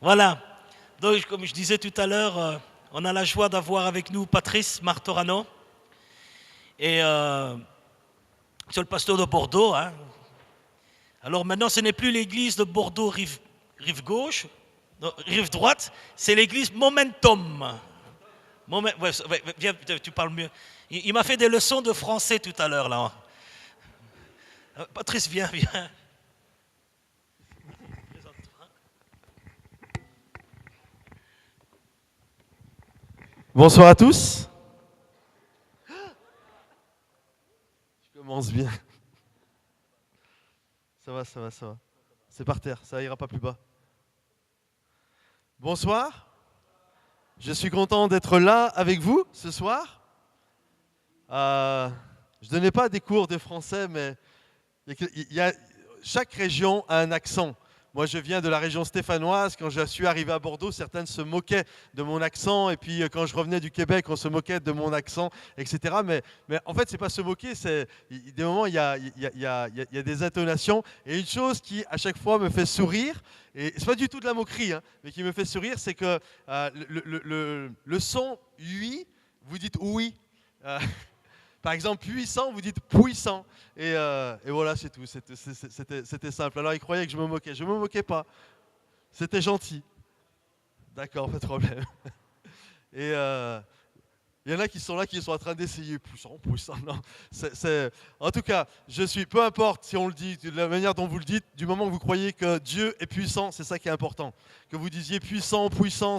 Voilà. Donc, comme je disais tout à l'heure, on a la joie d'avoir avec nous Patrice Martorano. Et c'est le pasteur de Bordeaux. Hein. Alors maintenant, ce n'est plus l'église de Bordeaux rive gauche, non, rive droite, c'est l'église Momentum. Viens, tu parles mieux. Il m'a fait des leçons de français tout à l'heure, là. Patrice, viens. Bonsoir à tous. Je commence bien. Ça va. C'est par terre, ça ira pas plus bas. Bonsoir. Je suis content d'être là avec vous ce soir. Je ne donnais pas des cours de français, mais chaque région a un accent. Moi, je viens de la région stéphanoise. Quand je suis arrivé à Bordeaux, certains se moquaient de mon accent. Et puis, quand je revenais du Québec, on se moquait de mon accent, etc. Mais en fait, ce n'est pas se moquer. C'est des moments, il y a des intonations. Et une chose qui, à chaque fois, me fait sourire, et ce n'est pas du tout de la moquerie, hein, mais qui me fait sourire, c'est que le son « oui », vous dites « oui ». Par exemple, puissant, vous dites puissant. Et voilà, c'est tout. C'était simple. Alors, ils croyaient que je me moquais. Je ne me moquais pas. C'était gentil. D'accord, pas de problème. Et il y en a qui sont là, qui sont en train d'essayer. Puissant, non. En tout cas, peu importe si on le dit, de la manière dont vous le dites, du moment que vous croyez que Dieu est puissant, c'est ça qui est important. Que vous disiez puissant,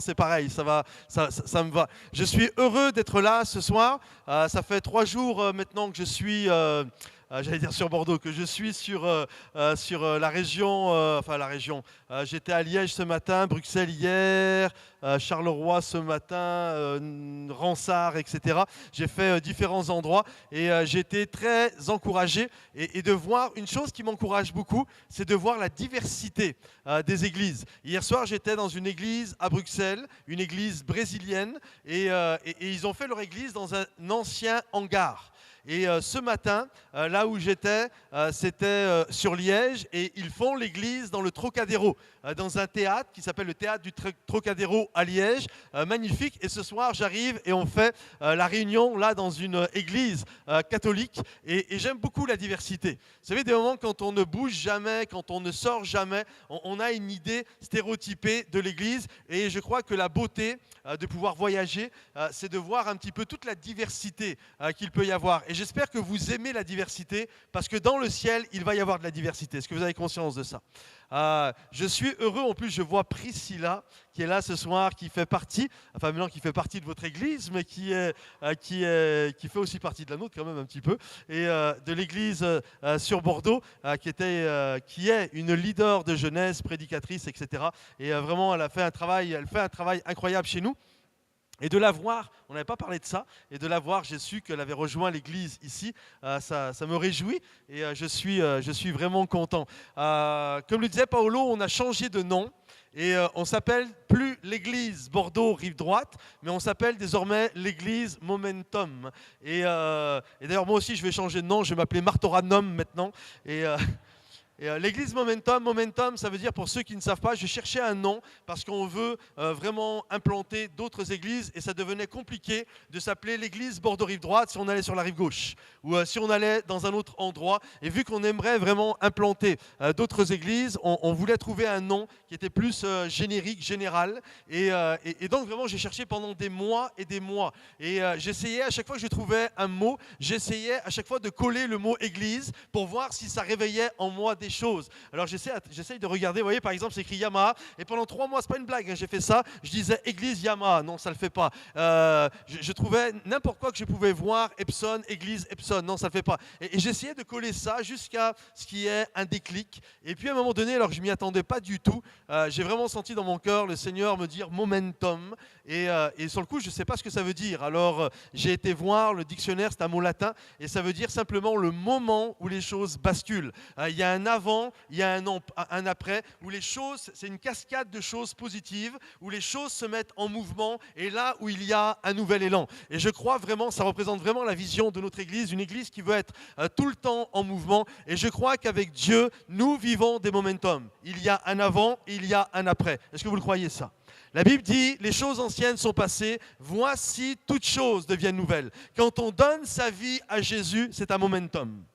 c'est pareil, ça me va. Je suis heureux d'être là ce soir. Ça fait 3 jours maintenant que je suis... j'allais dire sur Bordeaux, que je suis sur la région, j'étais à Liège ce matin, Bruxelles hier, Charleroi ce matin, Ransard, etc. J'ai fait différents endroits et j'ai été très encouragé et de voir une chose qui m'encourage beaucoup, c'est de voir la diversité des églises. Hier soir, j'étais dans une église à Bruxelles, une église brésilienne et ils ont fait leur église dans un ancien hangar. Et ce matin, là où j'étais, c'était sur Liège et ils font l'église dans le Trocadéro, dans un théâtre qui s'appelle le théâtre du Trocadéro à Liège, magnifique. Et ce soir, j'arrive et on fait la réunion là dans une église catholique et j'aime beaucoup la diversité. Vous savez, des moments quand on ne bouge jamais, quand on ne sort jamais, on a une idée stéréotypée de l'église et je crois que la beauté de pouvoir voyager, c'est de voir un petit peu toute la diversité qu'il peut y avoir. Et j'espère que vous aimez la diversité, parce que dans le ciel, il va y avoir de la diversité. Est-ce que vous avez conscience de ça ? Je suis heureux, en plus je vois Priscilla qui est là ce soir, qui fait partie de votre église, mais qui fait aussi partie de la nôtre quand même un petit peu, et de l'église sur Bordeaux, qui est une leader de jeunesse, prédicatrice, etc. Et vraiment, elle fait un travail incroyable chez nous. Et de la voir, on n'avait pas parlé de ça, et de la voir, j'ai su qu'elle avait rejoint l'église ici, ça me réjouit et je suis vraiment content. Comme le disait Paolo, on a changé de nom et on s'appelle plus l'église Bordeaux Rive Droite, mais on s'appelle désormais l'église Momentum. Et d'ailleurs moi aussi je vais changer de nom, je vais m'appeler Martoranum maintenant. Et l'église Momentum, ça veut dire, pour ceux qui ne savent pas, je cherchais un nom parce qu'on veut vraiment implanter d'autres églises et ça devenait compliqué de s'appeler l'église Bordeaux-Rive-Droite si on allait sur la rive gauche ou si on allait dans un autre endroit. Et vu qu'on aimerait vraiment implanter d'autres églises, on voulait trouver un nom qui était plus générique, général. Et donc vraiment, j'ai cherché pendant des mois et des mois. Et j'essayais, à chaque fois que je trouvais un mot, j'essayais à chaque fois de coller le mot église pour voir si ça réveillait en moi des choses. Alors j'essaye de regarder, vous voyez, par exemple c'est écrit Yamaha et pendant 3 mois, c'est pas une blague, hein, j'ai fait ça, je disais église Yamaha, non ça le fait pas. Je trouvais n'importe quoi que je pouvais voir, Epson, église Epson, non ça le fait pas. Et j'essayais de coller ça jusqu'à ce qu'il y ait un déclic. Et puis à un moment donné, alors que je m'y attendais pas du tout, j'ai vraiment senti dans mon cœur le Seigneur me dire momentum et sur le coup je sais pas ce que ça veut dire. Alors j'ai été voir le dictionnaire, c'est un mot latin et ça veut dire simplement le moment où les choses basculent. Il y a un avant, il y a un après, où les choses, c'est une cascade de choses positives, où les choses se mettent en mouvement, et là où il y a un nouvel élan. Et je crois vraiment, ça représente vraiment la vision de notre Église, une Église qui veut être tout le temps en mouvement. Et je crois qu'avec Dieu, nous vivons des momentum. Il y a un avant, et il y a un après. Est-ce que vous le croyez ça? La Bible dit, les choses anciennes sont passées, voici toutes choses deviennent nouvelles. Quand on donne sa vie à Jésus, c'est un momentum.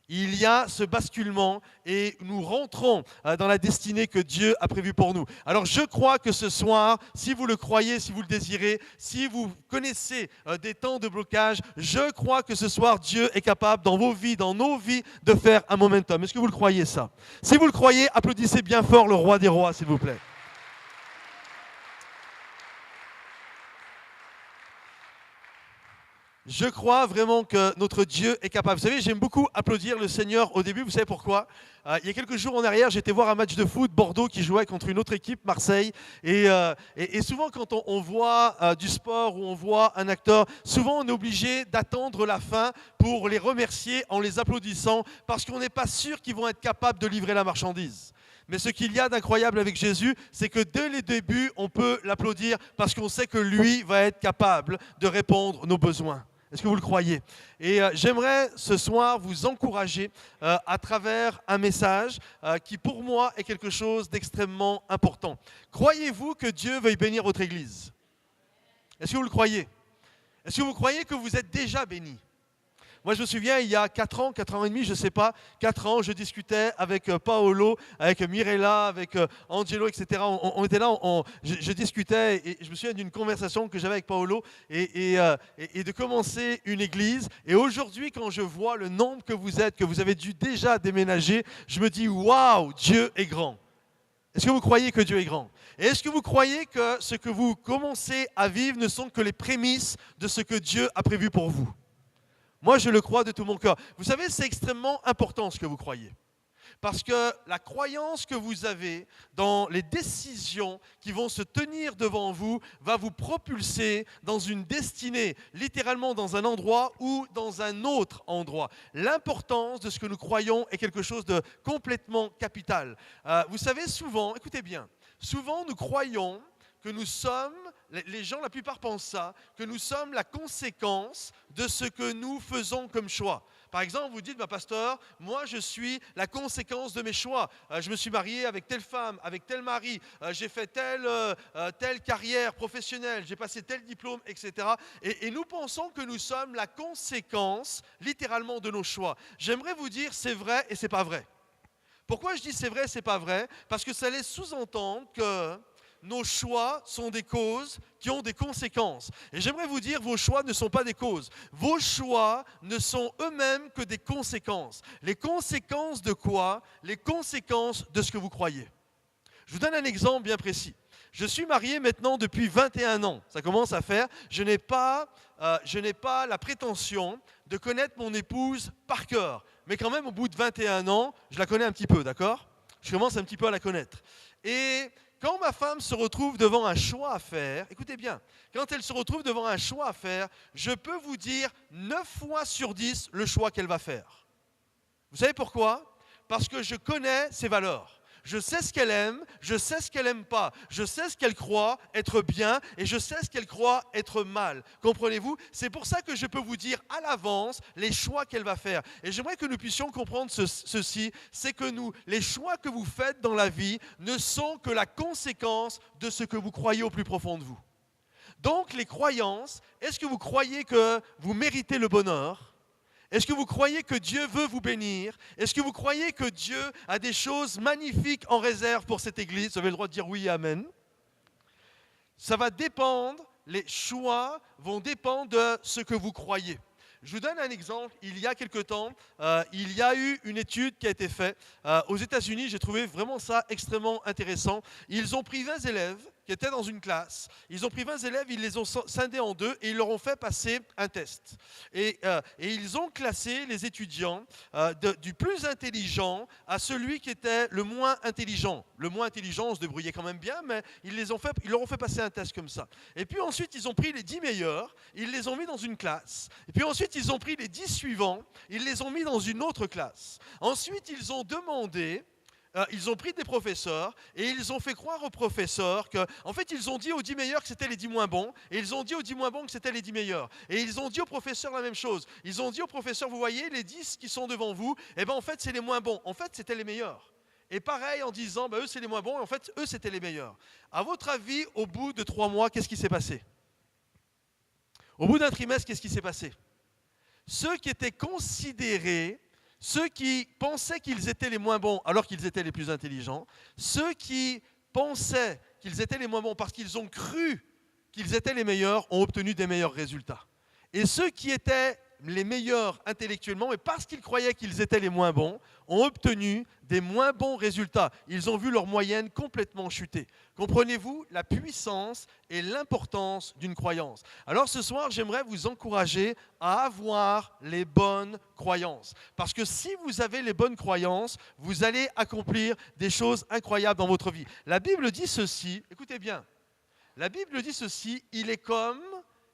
Il y a ce basculement et nous rentrons dans la destinée que Dieu a prévue pour nous. Alors je crois que ce soir, si vous le croyez, si vous le désirez, si vous connaissez des temps de blocage, je crois que ce soir, Dieu est capable dans vos vies, dans nos vies, de faire un momentum. Est-ce que vous le croyez ça? Si vous le croyez, applaudissez bien fort le roi des rois, s'il vous plaît. Je crois vraiment que notre Dieu est capable. Vous savez, j'aime beaucoup applaudir le Seigneur au début. Vous savez pourquoi? Il y a quelques jours en arrière, j'étais voir un match de foot, Bordeaux qui jouait contre une autre équipe, Marseille. Et souvent, quand on voit du sport ou on voit un acteur, souvent on est obligé d'attendre la fin pour les remercier en les applaudissant parce qu'on n'est pas sûr qu'ils vont être capables de livrer la marchandise. Mais ce qu'il y a d'incroyable avec Jésus, c'est que dès les débuts, on peut l'applaudir parce qu'on sait que lui va être capable de répondre à nos besoins. Est-ce que vous le croyez? Et j'aimerais ce soir vous encourager à travers un message qui pour moi est quelque chose d'extrêmement important. Croyez-vous que Dieu veuille bénir votre Église? Est-ce que vous le croyez? Est-ce que vous croyez que vous êtes déjà bénis? Moi, je me souviens, il y a 4 ans et demi, je ne sais pas, 4 ans, je discutais avec Paolo, avec Mirella, avec Angelo, etc. On était là, je discutais et je me souviens d'une conversation que j'avais avec Paolo et de commencer une église. Et aujourd'hui, quand je vois le nombre que vous êtes, que vous avez dû déjà déménager, je me dis, waouh, Dieu est grand. Est-ce que vous croyez que Dieu est grand? Et est-ce que vous croyez que ce que vous commencez à vivre ne sont que les prémices de ce que Dieu a prévu pour vous? Moi, je le crois de tout mon cœur. Vous savez, c'est extrêmement important ce que vous croyez. Parce que la croyance que vous avez dans les décisions qui vont se tenir devant vous va vous propulser dans une destinée, littéralement dans un endroit ou dans un autre endroit. L'importance de ce que nous croyons est quelque chose de complètement capital. Vous savez, souvent, écoutez bien, souvent nous croyons que nous sommes, les gens, la plupart pensent ça, que nous sommes la conséquence de ce que nous faisons comme choix. Par exemple, vous dites, pasteur, moi je suis la conséquence de mes choix. Je me suis marié avec telle femme, avec tel mari, j'ai fait telle carrière professionnelle, j'ai passé tel diplôme, etc. Et nous pensons que nous sommes la conséquence, littéralement, de nos choix. J'aimerais vous dire, c'est vrai et c'est pas vrai. Pourquoi je dis c'est vrai et c'est pas vrai? Parce que ça laisse sous-entendre que nos choix sont des causes qui ont des conséquences. Et j'aimerais vous dire, vos choix ne sont pas des causes. Vos choix ne sont eux-mêmes que des conséquences. Les conséquences de quoi? Les conséquences de ce que vous croyez. Je vous donne un exemple bien précis. Je suis marié maintenant depuis 21 ans. Ça commence à faire. Je n'ai pas la prétention de connaître mon épouse par cœur. Mais quand même, au bout de 21 ans, je la connais un petit peu, d'accord? Je commence un petit peu à la connaître. Et quand ma femme se retrouve devant un choix à faire, écoutez bien, quand elle se retrouve devant un choix à faire, je peux vous dire 9 fois sur 10 le choix qu'elle va faire. Vous savez pourquoi? Parce que je connais ses valeurs. Je sais ce qu'elle aime, je sais ce qu'elle n'aime pas. Je sais ce qu'elle croit être bien et je sais ce qu'elle croit être mal. Comprenez-vous? C'est pour ça que je peux vous dire à l'avance les choix qu'elle va faire. Et j'aimerais que nous puissions comprendre ceci, c'est que les choix que vous faites dans la vie ne sont que la conséquence de ce que vous croyez au plus profond de vous. Donc les croyances, est-ce que vous croyez que vous méritez le bonheur ? Est-ce que vous croyez que Dieu veut vous bénir? Est-ce que vous croyez que Dieu a des choses magnifiques en réserve pour cette église? Vous avez le droit de dire oui et amen. Ça va dépendre, les choix vont dépendre de ce que vous croyez. Je vous donne un exemple. Il y a quelque temps, il y a eu une étude qui a été faite aux États-Unis. J'ai trouvé vraiment ça extrêmement intéressant. Ils ont pris 20 élèves qui étaient dans une classe. Ils ont pris 20 élèves, ils les ont scindés en deux et ils leur ont fait passer un test. Et ils ont classé les étudiants du plus intelligent à celui qui était le moins intelligent. Le moins intelligent, on se débrouillait quand même bien, mais ils leur ont fait passer un test comme ça. Et puis ensuite, ils ont pris les 10 meilleurs, ils les ont mis dans une classe. Et puis ensuite, ils ont pris les 10 suivants, ils les ont mis dans une autre classe. Ensuite, ils ont demandé... ils ont pris des professeurs et ils ont fait croire aux professeurs qu'en fait, ils ont dit aux 10 meilleurs que c'était les 10 moins bons et ils ont dit aux 10 moins bons que c'était les 10 meilleurs. Et ils ont dit aux professeurs la même chose. Ils ont dit aux professeurs, vous voyez, les 10 qui sont devant vous, eh ben, en fait, c'est les moins bons. En fait, c'était les meilleurs. Et pareil en disant, eux, c'est les moins bons et en fait, eux, c'était les meilleurs. À votre avis, au bout de 3 mois, qu'est-ce qui s'est passé? Au bout d'un trimestre, qu'est-ce qui s'est passé? Ceux qui étaient considérés... Ceux qui pensaient qu'ils étaient les moins bons alors qu'ils étaient les plus intelligents, ceux qui pensaient qu'ils étaient les moins bons parce qu'ils ont cru qu'ils étaient les meilleurs ont obtenu des meilleurs résultats. Et ceux qui étaient les meilleurs intellectuellement, et parce qu'ils croyaient qu'ils étaient les moins bons, ont obtenu des moins bons résultats. Ils ont vu leur moyenne complètement chuter. Comprenez-vous la puissance et l'importance d'une croyance? Alors ce soir, j'aimerais vous encourager à avoir les bonnes croyances. Parce que si vous avez les bonnes croyances, vous allez accomplir des choses incroyables dans votre vie. La Bible dit ceci, écoutez bien, la Bible dit ceci, il est comme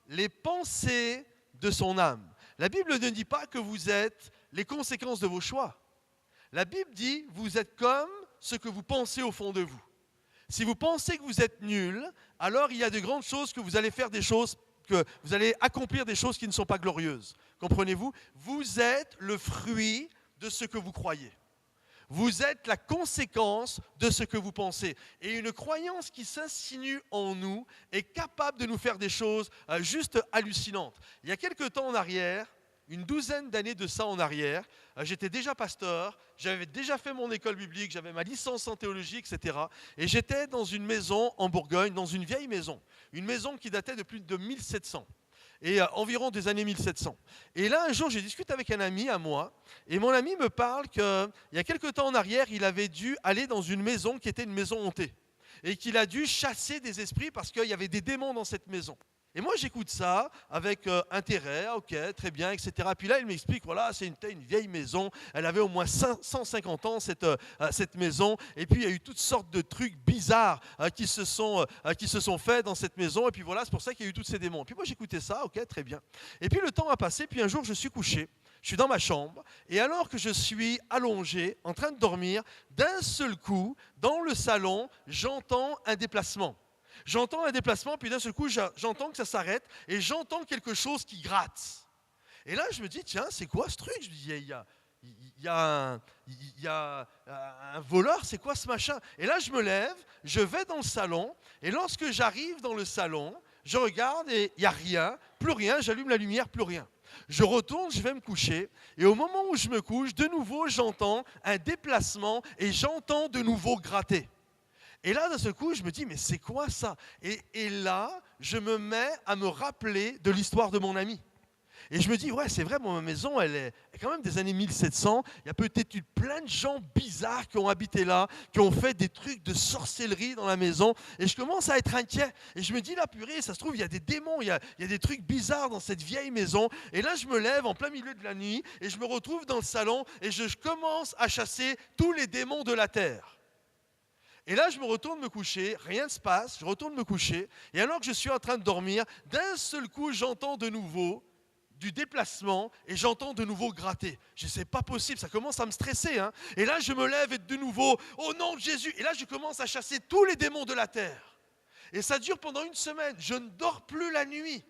les pensées de son âme. La Bible ne dit pas que vous êtes les conséquences de vos choix. La Bible dit, vous êtes comme ce que vous pensez au fond de vous. Si vous pensez que vous êtes nul, alors il y a de grandes choses que vous allez faire des choses, que vous allez accomplir des choses qui ne sont pas glorieuses. Comprenez-vous? Vous êtes le fruit de ce que vous croyez. Vous êtes la conséquence de ce que vous pensez. Et une croyance qui s'insinue en nous est capable de nous faire des choses juste hallucinantes. Il y a quelque temps en arrière, une douzaine d'années de ça en arrière, j'étais déjà pasteur, j'avais déjà fait mon école biblique, j'avais ma licence en théologie, etc. Et j'étais dans une maison en Bourgogne, dans une vieille maison. Une maison qui datait de plus de 1700. Et environ des années 1700. Et là, un jour, j'ai discuté avec un ami à moi, et mon ami me parle qu'il y a quelque temps en arrière, il avait dû aller dans une maison qui était une maison hantée, et qu'il a dû chasser des esprits parce qu'il y avait des démons dans cette maison. Et moi, j'écoute ça avec intérêt, ok, très bien, etc. Puis là, il m'explique, voilà, c'était une vieille maison, elle avait au moins 150 ans, cette maison, et puis il y a eu toutes sortes de trucs bizarres qui se sont faits dans cette maison, et puis voilà, c'est pour ça qu'il y a eu tous ces démons. Puis moi, j'écoutais ça, ok, très bien. Et puis le temps a passé, puis un jour, je suis couché, je suis dans ma chambre, et alors que je suis allongé, en train de dormir, d'un seul coup, dans le salon, j'entends un déplacement. J'entends un déplacement, puis d'un seul coup, j'entends que ça s'arrête et j'entends quelque chose qui gratte. Et là, je me dis, tiens, c'est quoi ce truc? Je me dis, il y a un voleur, c'est quoi ce machin? Et là, je me lève, je vais dans le salon, et lorsque j'arrive dans le salon, je regarde et il n'y a rien, plus rien, j'allume la lumière, plus rien. Je retourne, je vais me coucher, et au moment où je me couche, de nouveau, j'entends un déplacement et j'entends de nouveau gratter. Et là, d'un seul coup, je me dis, mais c'est quoi ça? Et là, je me mets à me rappeler de l'histoire de mon ami. Et je me dis, ouais, c'est vrai, ma maison, elle est quand même des années 1700. Il y a peut-être eu plein de gens bizarres qui ont habité là, qui ont fait des trucs de sorcellerie dans la maison. Et je commence à être inquiet. Et je me dis, là, purée, ça se trouve, il y a des démons, il y a des trucs bizarres dans cette vieille maison. Et là, je me lève en plein milieu de la nuit et je me retrouve dans le salon et je commence à chasser tous les démons de la terre. Et là, je me retourne me coucher, rien ne se passe, je retourne me coucher, et alors que je suis en train de dormir, d'un seul coup, j'entends de nouveau du déplacement, et j'entends de nouveau gratter. Je dis, c'est pas possible, ça commence à me stresser. Hein. Et là, je me lève et de nouveau, au nom de Jésus, et là, je commence à chasser tous les démons de la terre. Et ça dure pendant une semaine, je ne dors plus la nuit.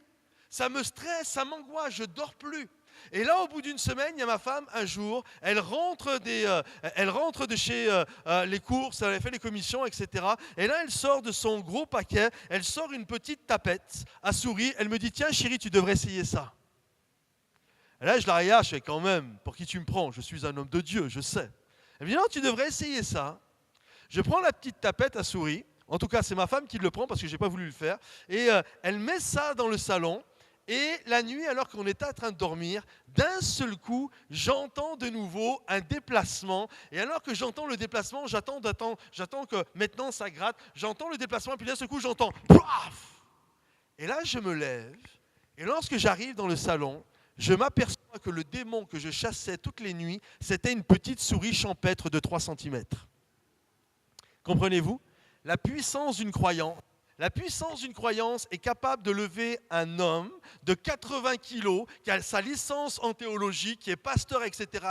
Ça me stresse, ça m'angoisse, je ne dors plus. Et là, au bout d'une semaine, il y a ma femme, un jour, elle rentre de chez les courses, elle a fait les commissions, etc. Et là, elle sort de son gros paquet, elle sort une petite tapette à souris, elle me dit, tiens chérie, tu devrais essayer ça. Et là, je la regarde, je fais quand même, pour qui tu me prends? Je suis un homme de Dieu, je sais. Elle me dit, non, tu devrais essayer ça. Je prends la petite tapette à souris, en tout cas, c'est ma femme qui le prend parce que je n'ai pas voulu le faire, et elle met ça dans le salon. Et la nuit, alors qu'on était en train de dormir, d'un seul coup, j'entends de nouveau un déplacement. Et alors que j'entends le déplacement, j'attends que maintenant ça gratte. J'entends le déplacement, et puis d'un seul coup, j'entends paf. Et là, je me lève. Et lorsque j'arrive dans le salon, je m'aperçois que le démon que je chassais toutes les nuits, c'était une petite souris champêtre de 3 centimètres. Comprenez-vous? La puissance d'une croyance. La puissance d'une croyance est capable de lever un homme de 80 kilos, qui a sa licence en théologie, qui est pasteur, etc.,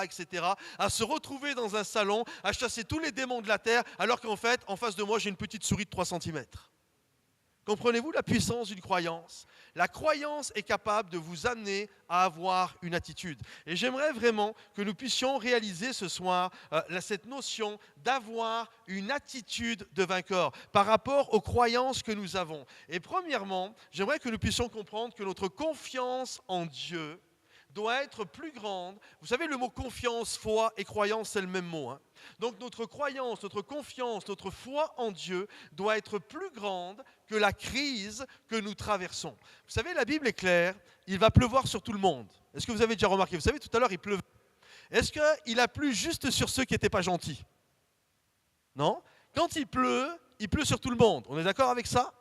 à se retrouver dans un salon, à chasser tous les démons de la terre, alors qu'en fait, en face de moi, j'ai une petite souris de 3 centimètres. Comprenez-vous la puissance d'une croyance? La croyance est capable de vous amener à avoir une attitude. Et j'aimerais vraiment que nous puissions réaliser ce soir cette notion d'avoir une attitude de vainqueur par rapport aux croyances que nous avons. Et premièrement, j'aimerais que nous puissions comprendre que notre confiance en Dieu doit être plus grande. Vous savez, le mot confiance, foi et croyance, c'est le même mot. Donc notre croyance, notre confiance, notre foi en Dieu doit être plus grande que la crise que nous traversons. Vous savez, la Bible est claire, il va pleuvoir sur tout le monde. Est-ce que vous avez déjà remarqué? Vous savez, tout à l'heure, il pleuvait. Est-ce qu'il a plu juste sur ceux qui n'étaient pas gentils? Non? Quand il pleut sur tout le monde. On est d'accord avec ça?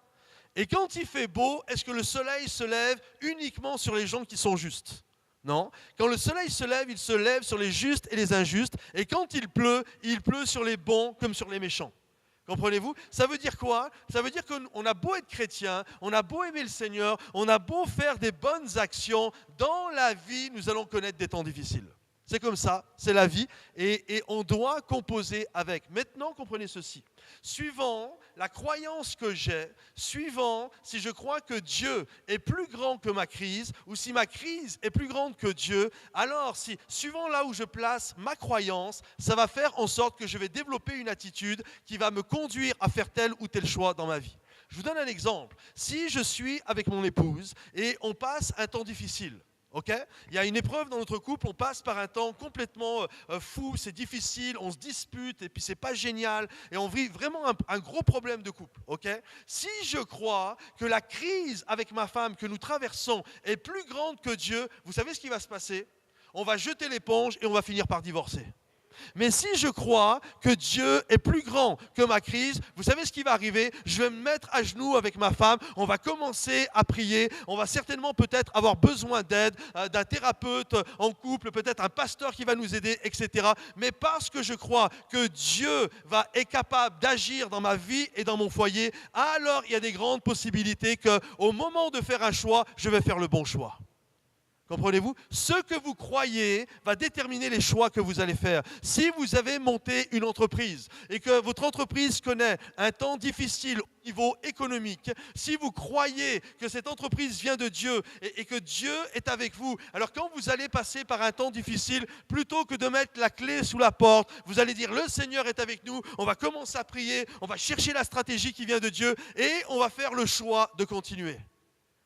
Et quand il fait beau, est-ce que le soleil se lève uniquement sur les gens qui sont justes? Non. Quand le soleil se lève, il se lève sur les justes et les injustes. Et quand il pleut sur les bons comme sur les méchants. Comprenez-vous? Ça veut dire quoi? Ça veut dire qu'on a beau être chrétien, on a beau aimer le Seigneur, on a beau faire des bonnes actions, dans la vie, nous allons connaître des temps difficiles. C'est comme ça, c'est la vie, et on doit composer avec. Maintenant, comprenez ceci. Suivant la croyance que j'ai, suivant si je crois que Dieu est plus grand que ma crise, ou si ma crise est plus grande que Dieu, alors suivant là où je place ma croyance, ça va faire en sorte que je vais développer une attitude qui va me conduire à faire tel ou tel choix dans ma vie. Je vous donne un exemple. Si je suis avec mon épouse et on passe un temps difficile, okay? Il y a une épreuve dans notre couple, on passe par un temps complètement fou, c'est difficile, on se dispute et puis c'est pas génial et on vit vraiment un gros problème de couple. Okay? Si je crois que la crise avec ma femme que nous traversons est plus grande que Dieu, vous savez ce qui va se passer? On va jeter l'éponge et on va finir par divorcer. Mais si je crois que Dieu est plus grand que ma crise, vous savez ce qui va arriver? Je vais me mettre à genoux avec ma femme, on va commencer à prier, on va certainement peut-être avoir besoin d'aide, d'un thérapeute en couple, peut-être un pasteur qui va nous aider, etc. Mais parce que je crois que Dieu est capable d'agir dans ma vie et dans mon foyer, alors il y a des grandes possibilités qu'au moment de faire un choix, je vais faire le bon choix. Comprenez-vous? Ce que vous croyez va déterminer les choix que vous allez faire. Si vous avez monté une entreprise et que votre entreprise connaît un temps difficile au niveau économique, si vous croyez que cette entreprise vient de Dieu et que Dieu est avec vous, alors quand vous allez passer par un temps difficile, plutôt que de mettre la clé sous la porte, vous allez dire le Seigneur est avec nous, on va commencer à prier, on va chercher la stratégie qui vient de Dieu et on va faire le choix de continuer.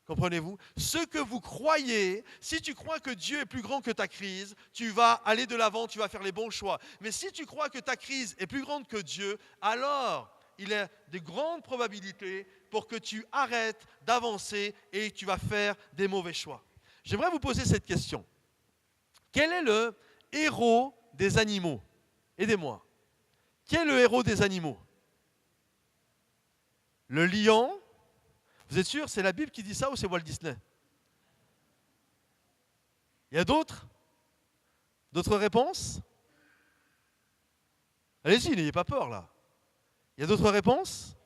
Comprenez-vous? Ce que vous croyez, si tu crois que Dieu est plus grand que ta crise, tu vas aller de l'avant, tu vas faire les bons choix. Mais si tu crois que ta crise est plus grande que Dieu, alors il y a de grandes probabilités pour que tu arrêtes d'avancer et tu vas faire des mauvais choix. J'aimerais vous poser cette question. Quel est le héros des animaux? Aidez-moi. Qui est le héros des animaux? Le lion? Vous êtes sûr, c'est la Bible qui dit ça ou c'est Walt Disney? Il y a d'autres? D'autres réponses? Allez-y, n'ayez pas peur là. Il y a d'autres réponses?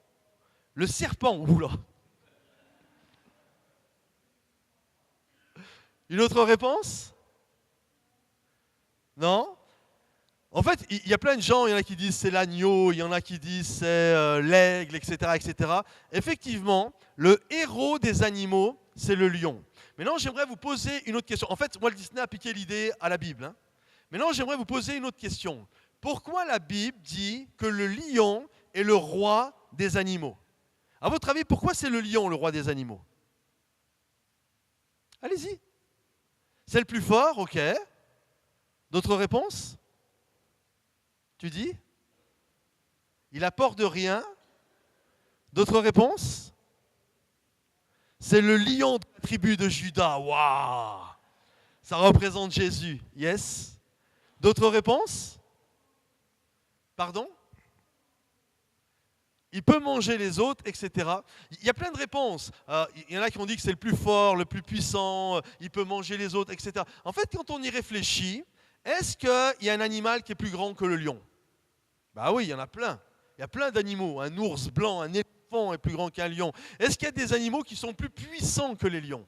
Le serpent, oula. Une autre réponse? Non? En fait, il y a plein de gens, il y en a qui disent c'est l'agneau, il y en a qui disent c'est l'aigle, etc., etc. Effectivement, le héros des animaux, c'est le lion. Maintenant, j'aimerais vous poser une autre question. En fait, Walt Disney a piqué l'idée à la Bible. Maintenant, j'aimerais vous poser une autre question. Pourquoi la Bible dit que le lion est le roi des animaux? À votre avis, pourquoi c'est le lion le roi des animaux? Allez-y. C'est le plus fort, ok. D'autres réponses? Tu dis? Il a peur de rien. D'autres réponses? C'est le lion de la tribu de Juda. Waouh! Ça représente Jésus. Yes? D'autres réponses? Pardon? Il peut manger les autres, etc. Il y a plein de réponses. Il y en a qui ont dit que c'est le plus fort, le plus puissant, il peut manger les autres, etc. En fait, quand on y réfléchit, est-ce qu'il y a un animal qui est plus grand que le lion? Bah oui, il y en a plein. Il y a plein d'animaux. Un ours blanc, un éléphant est plus grand qu'un lion. Est-ce qu'il y a des animaux qui sont plus puissants que les lions?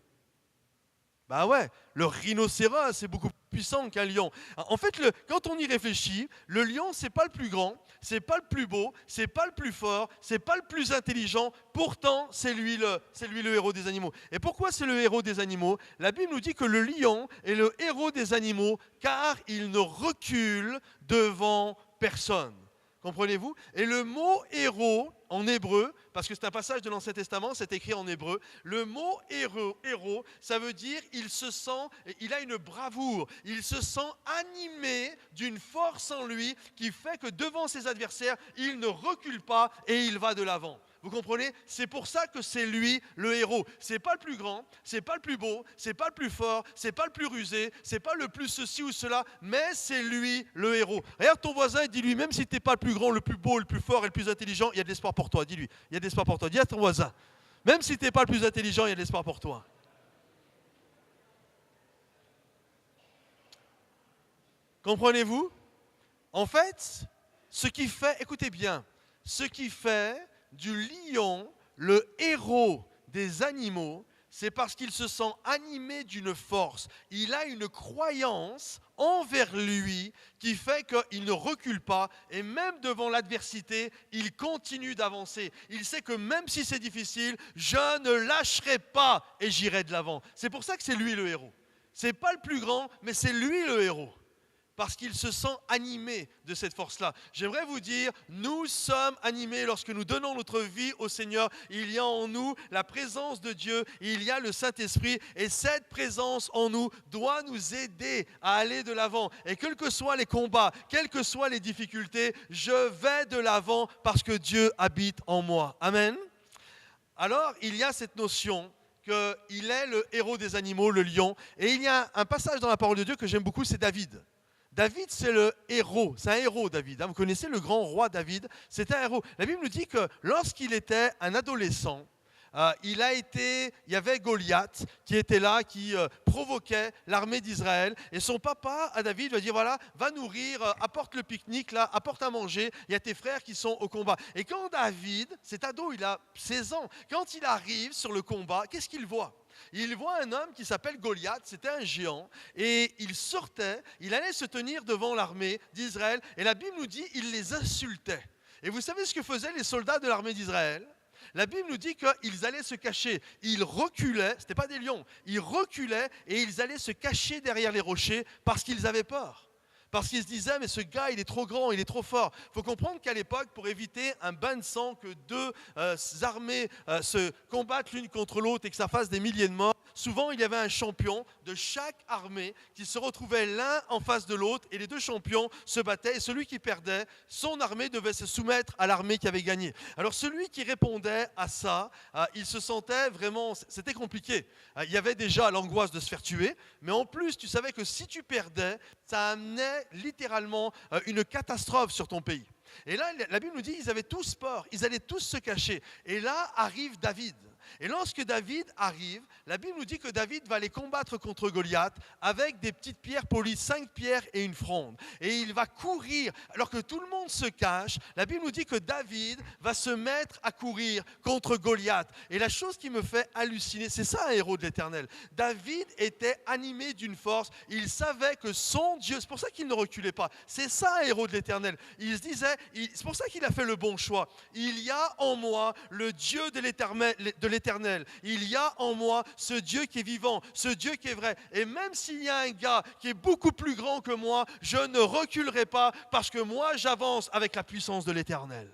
Bah ouais, le rhinocéros, c'est beaucoup plus puissant qu'un lion. En fait, quand on y réfléchit, le lion, c'est pas le plus grand, c'est pas le plus beau, c'est pas le plus fort, c'est pas le plus intelligent. Pourtant, c'est lui le héros des animaux. Et pourquoi c'est le héros des animaux? La Bible nous dit que le lion est le héros des animaux car il ne recule devant personne. Comprenez-vous? Et le mot héros en hébreu, parce que c'est un passage de l'Ancien Testament, c'est écrit en hébreu, le mot héros, ça veut dire il a une bravoure, il se sent animé d'une force en lui qui fait que devant ses adversaires, il ne recule pas et il va de l'avant. Vous comprenez? C'est pour ça que c'est lui le héros. C'est pas le plus grand, c'est pas le plus beau, c'est pas le plus fort, c'est pas le plus rusé, c'est pas le plus ceci ou cela, mais c'est lui le héros. Regarde ton voisin et dis-lui, même si tu n'es pas le plus grand, le plus beau, le plus fort et le plus intelligent, il y a de l'espoir pour toi. Dis-lui, il y a de l'espoir pour toi. Dis à ton voisin, même si tu n'es pas le plus intelligent, il y a de l'espoir pour toi. Comprenez-vous? En fait, écoutez bien, ce qui fait du lion le héros des animaux, c'est parce qu'il se sent animé d'une force. Il a une croyance envers lui qui fait qu'il ne recule pas et même devant l'adversité, il continue d'avancer. Il sait que même si c'est difficile, je ne lâcherai pas et j'irai de l'avant. C'est pour ça que c'est lui le héros. Ce n'est pas le plus grand, mais c'est lui le héros. Parce qu'il se sent animé de cette force-là. J'aimerais vous dire, nous sommes animés lorsque nous donnons notre vie au Seigneur. Il y a en nous la présence de Dieu, il y a le Saint-Esprit, et cette présence en nous doit nous aider à aller de l'avant. Et quels que soient les combats, quelles que soient les difficultés, je vais de l'avant parce que Dieu habite en moi. Amen. Alors, il y a cette notion qu'il est le héros des animaux, le lion. Et il y a un passage dans la parole de Dieu que j'aime beaucoup, c'est David. David, c'est le héros, c'est un héros David. Vous connaissez le grand roi David, c'est un héros. La Bible nous dit que lorsqu'il était un adolescent, il y avait Goliath qui était là, qui provoquait l'armée d'Israël. Et son papa, à David, va dire, voilà, va nourrir, apporte le pique-nique, là, apporte à manger, il y a tes frères qui sont au combat. Et quand David, cet ado, il a 16 ans, quand il arrive sur le combat, qu'est-ce qu'il voit? Il voit un homme qui s'appelle Goliath, c'était un géant, et il sortait, il allait se tenir devant l'armée d'Israël, et la Bible nous dit, il les insultait. Et vous savez ce que faisaient les soldats de l'armée d'Israël? La Bible nous dit qu'ils allaient se cacher, ils reculaient, ce n'était pas des lions, ils reculaient et ils allaient se cacher derrière les rochers parce qu'ils avaient peur. Parce qu'ils se disaient, mais ce gars, il est trop grand, il est trop fort. Il faut comprendre qu'à l'époque, pour éviter un bain de sang, que deux armées se combattent l'une contre l'autre et que ça fasse des milliers de morts, souvent il y avait un champion de chaque armée qui se retrouvait l'un en face de l'autre et les deux champions se battaient et celui qui perdait, son armée devait se soumettre à l'armée qui avait gagné. Alors celui qui répondait à ça, il se sentait vraiment, c'était compliqué. Il y avait déjà l'angoisse de se faire tuer, mais en plus tu savais que si tu perdais, ça amenait littéralement une catastrophe sur ton pays. Et là, la Bible nous dit qu'ils avaient tous peur, ils allaient tous se cacher. Et là arrive David. Et lorsque David arrive, la Bible nous dit que David va aller combattre contre Goliath avec des petites pierres polies, 5 pierres et une fronde. Et il va courir, alors que tout le monde se cache, la Bible nous dit que David va se mettre à courir contre Goliath. Et la chose qui me fait halluciner, c'est ça un héros de l'Éternel. David était animé d'une force, il savait que son Dieu, c'est pour ça qu'il ne reculait pas, c'est ça un héros de l'Éternel. Il se disait, c'est pour ça qu'il a fait le bon choix. Il y a en moi le Dieu de l'Éternel. Il y a en moi ce Dieu qui est vivant, ce Dieu qui est vrai. Et même s'il y a un gars qui est beaucoup plus grand que moi, je ne reculerai pas parce que moi j'avance avec la puissance de l'Éternel.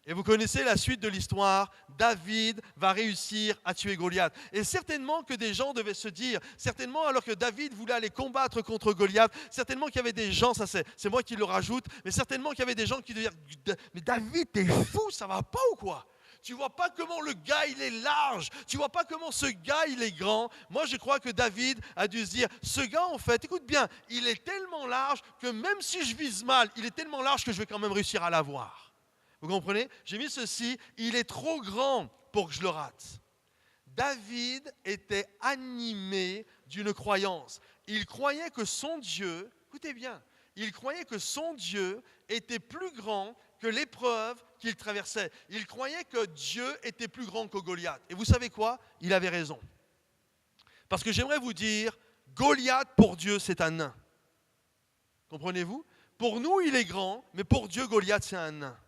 Et vous connaissez la suite de l'histoire, David va réussir à tuer Goliath. Et certainement que des gens devaient se dire, certainement alors que David voulait aller combattre contre Goliath, certainement qu'il y avait des gens, ça c'est moi qui le rajoute, mais certainement qu'il y avait des gens qui devaient dire, mais David, t'es fou, ça va pas ou quoi ? Tu ne vois pas comment le gars, il est large. Tu ne vois pas comment ce gars, il est grand. Moi, je crois que David a dû se dire, ce gars, en fait, écoute bien, il est tellement large que même si je vise mal, il est tellement large que je vais quand même réussir à l'avoir. Vous comprenez? J'ai mis ceci, il est trop grand pour que je le rate. David était animé d'une croyance. Il croyait que son Dieu, écoutez bien, il croyait que son Dieu était plus grand que l'épreuve qu'il traversait. Il croyait que Dieu était plus grand que Goliath. Et vous savez quoi? Il avait raison. Parce que j'aimerais vous dire, Goliath pour Dieu c'est un nain. Comprenez-vous? Pour nous il est grand, mais pour Dieu Goliath c'est un nain.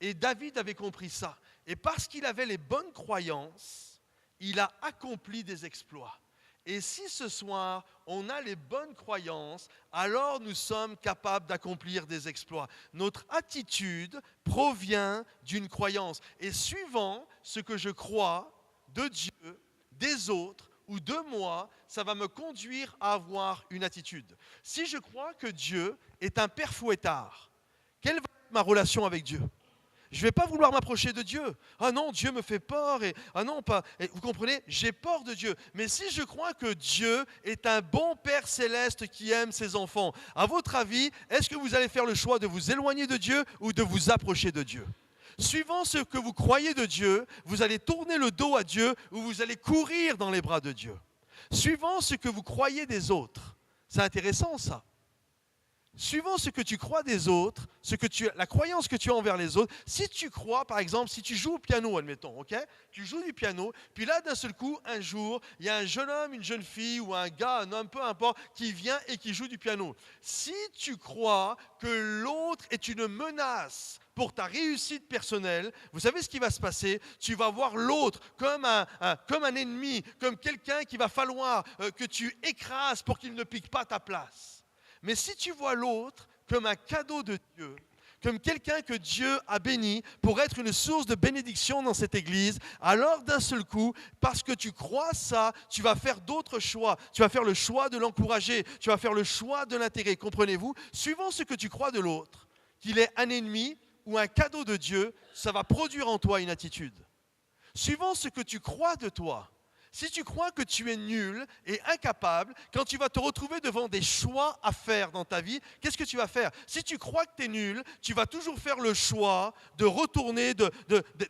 Et David avait compris ça. Et parce qu'il avait les bonnes croyances, il a accompli des exploits. Et si ce soir, on a les bonnes croyances, alors nous sommes capables d'accomplir des exploits. Notre attitude provient d'une croyance. Et suivant ce que je crois de Dieu, des autres ou de moi, ça va me conduire à avoir une attitude. Si je crois que Dieu est un père fouettard, quelle va être ma relation avec Dieu ? Je ne vais pas vouloir m'approcher de Dieu. Ah non, Dieu me fait peur. Ah non, pas. Et vous comprenez, j'ai peur de Dieu. Mais si je crois que Dieu est un bon Père céleste qui aime ses enfants, à votre avis, est-ce que vous allez faire le choix de vous éloigner de Dieu ou de vous approcher de Dieu? Suivant ce que vous croyez de Dieu, vous allez tourner le dos à Dieu ou vous allez courir dans les bras de Dieu. Suivant ce que vous croyez des autres. C'est intéressant ça. Suivant ce que tu crois des autres, la croyance que tu as envers les autres, si tu crois, par exemple, si tu joues au piano, admettons, ok, tu joues du piano, puis là, d'un seul coup, un jour, il y a un jeune homme, une jeune fille, ou un gars, un homme, peu importe, qui vient et qui joue du piano. Si tu crois que l'autre est une menace pour ta réussite personnelle, vous savez ce qui va se passer? Tu vas voir l'autre comme un ennemi, comme quelqu'un qu'il va falloir que tu écrases pour qu'il ne pique pas ta place. Mais si tu vois l'autre comme un cadeau de Dieu, comme quelqu'un que Dieu a béni pour être une source de bénédiction dans cette église, alors d'un seul coup, parce que tu crois ça, tu vas faire d'autres choix. Tu vas faire le choix de l'encourager, tu vas faire le choix de l'intégrer. Comprenez-vous? Suivant ce que tu crois de l'autre, qu'il est un ennemi ou un cadeau de Dieu, ça va produire en toi une attitude. Suivant ce que tu crois de toi, si tu crois que tu es nul et incapable, quand tu vas te retrouver devant des choix à faire dans ta vie, qu'est-ce que tu vas faire? Si tu crois que tu es nul, tu vas toujours faire le choix de retourner,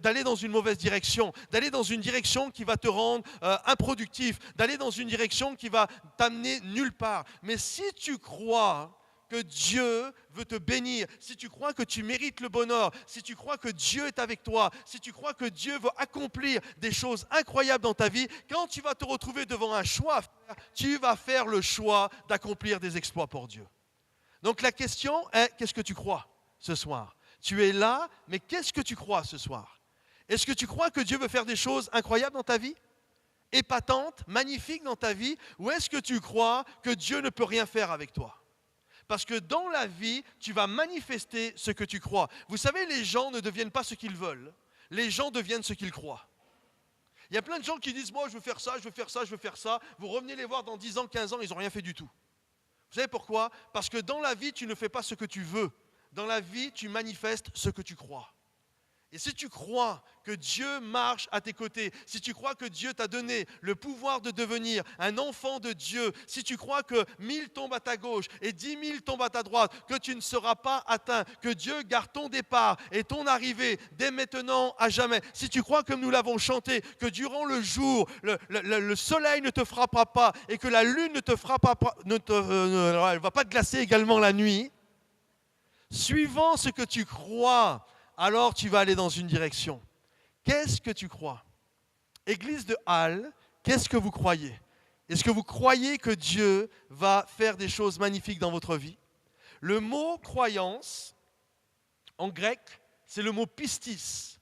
d'aller dans une mauvaise direction, d'aller dans une direction qui va te rendre improductif, d'aller dans une direction qui va t'amener nulle part. Mais si tu crois que Dieu veut te bénir, si tu crois que tu mérites le bonheur, si tu crois que Dieu est avec toi, si tu crois que Dieu veut accomplir des choses incroyables dans ta vie, quand tu vas te retrouver devant un choix à faire, tu vas faire le choix d'accomplir des exploits pour Dieu. Donc la question est, qu'est-ce que tu crois ce soir? Tu es là, mais qu'est-ce que tu crois ce soir? Est-ce que tu crois que Dieu veut faire des choses incroyables dans ta vie? Épatantes, magnifiques dans ta vie? Ou est-ce que tu crois que Dieu ne peut rien faire avec toi? Parce que dans la vie, tu vas manifester ce que tu crois. Vous savez, les gens ne deviennent pas ce qu'ils veulent. Les gens deviennent ce qu'ils croient. Il y a plein de gens qui disent, moi je veux faire ça, je veux faire ça, je veux faire ça. Vous revenez les voir dans 10 ans, 15 ans, ils n'ont rien fait du tout. Vous savez pourquoi? Parce que dans la vie, tu ne fais pas ce que tu veux. Dans la vie, tu manifestes ce que tu crois. Et si tu crois que Dieu marche à tes côtés, si tu crois que Dieu t'a donné le pouvoir de devenir un enfant de Dieu, si tu crois que 1000 tombent à ta gauche et 10 000 tombent à ta droite, que tu ne seras pas atteint, que Dieu garde ton départ et ton arrivée dès maintenant à jamais, si tu crois comme nous l'avons chanté, que durant le jour, le soleil ne te frappera pas et que la lune ne te frappera pas, elle ne va pas te glacer également la nuit, suivant ce que tu crois, alors tu vas aller dans une direction. Qu'est-ce que tu crois? Église de Halle, qu'est-ce que vous croyez? Est-ce que vous croyez que Dieu va faire des choses magnifiques dans votre vie? Le mot croyance, en grec, c'est le mot pistis.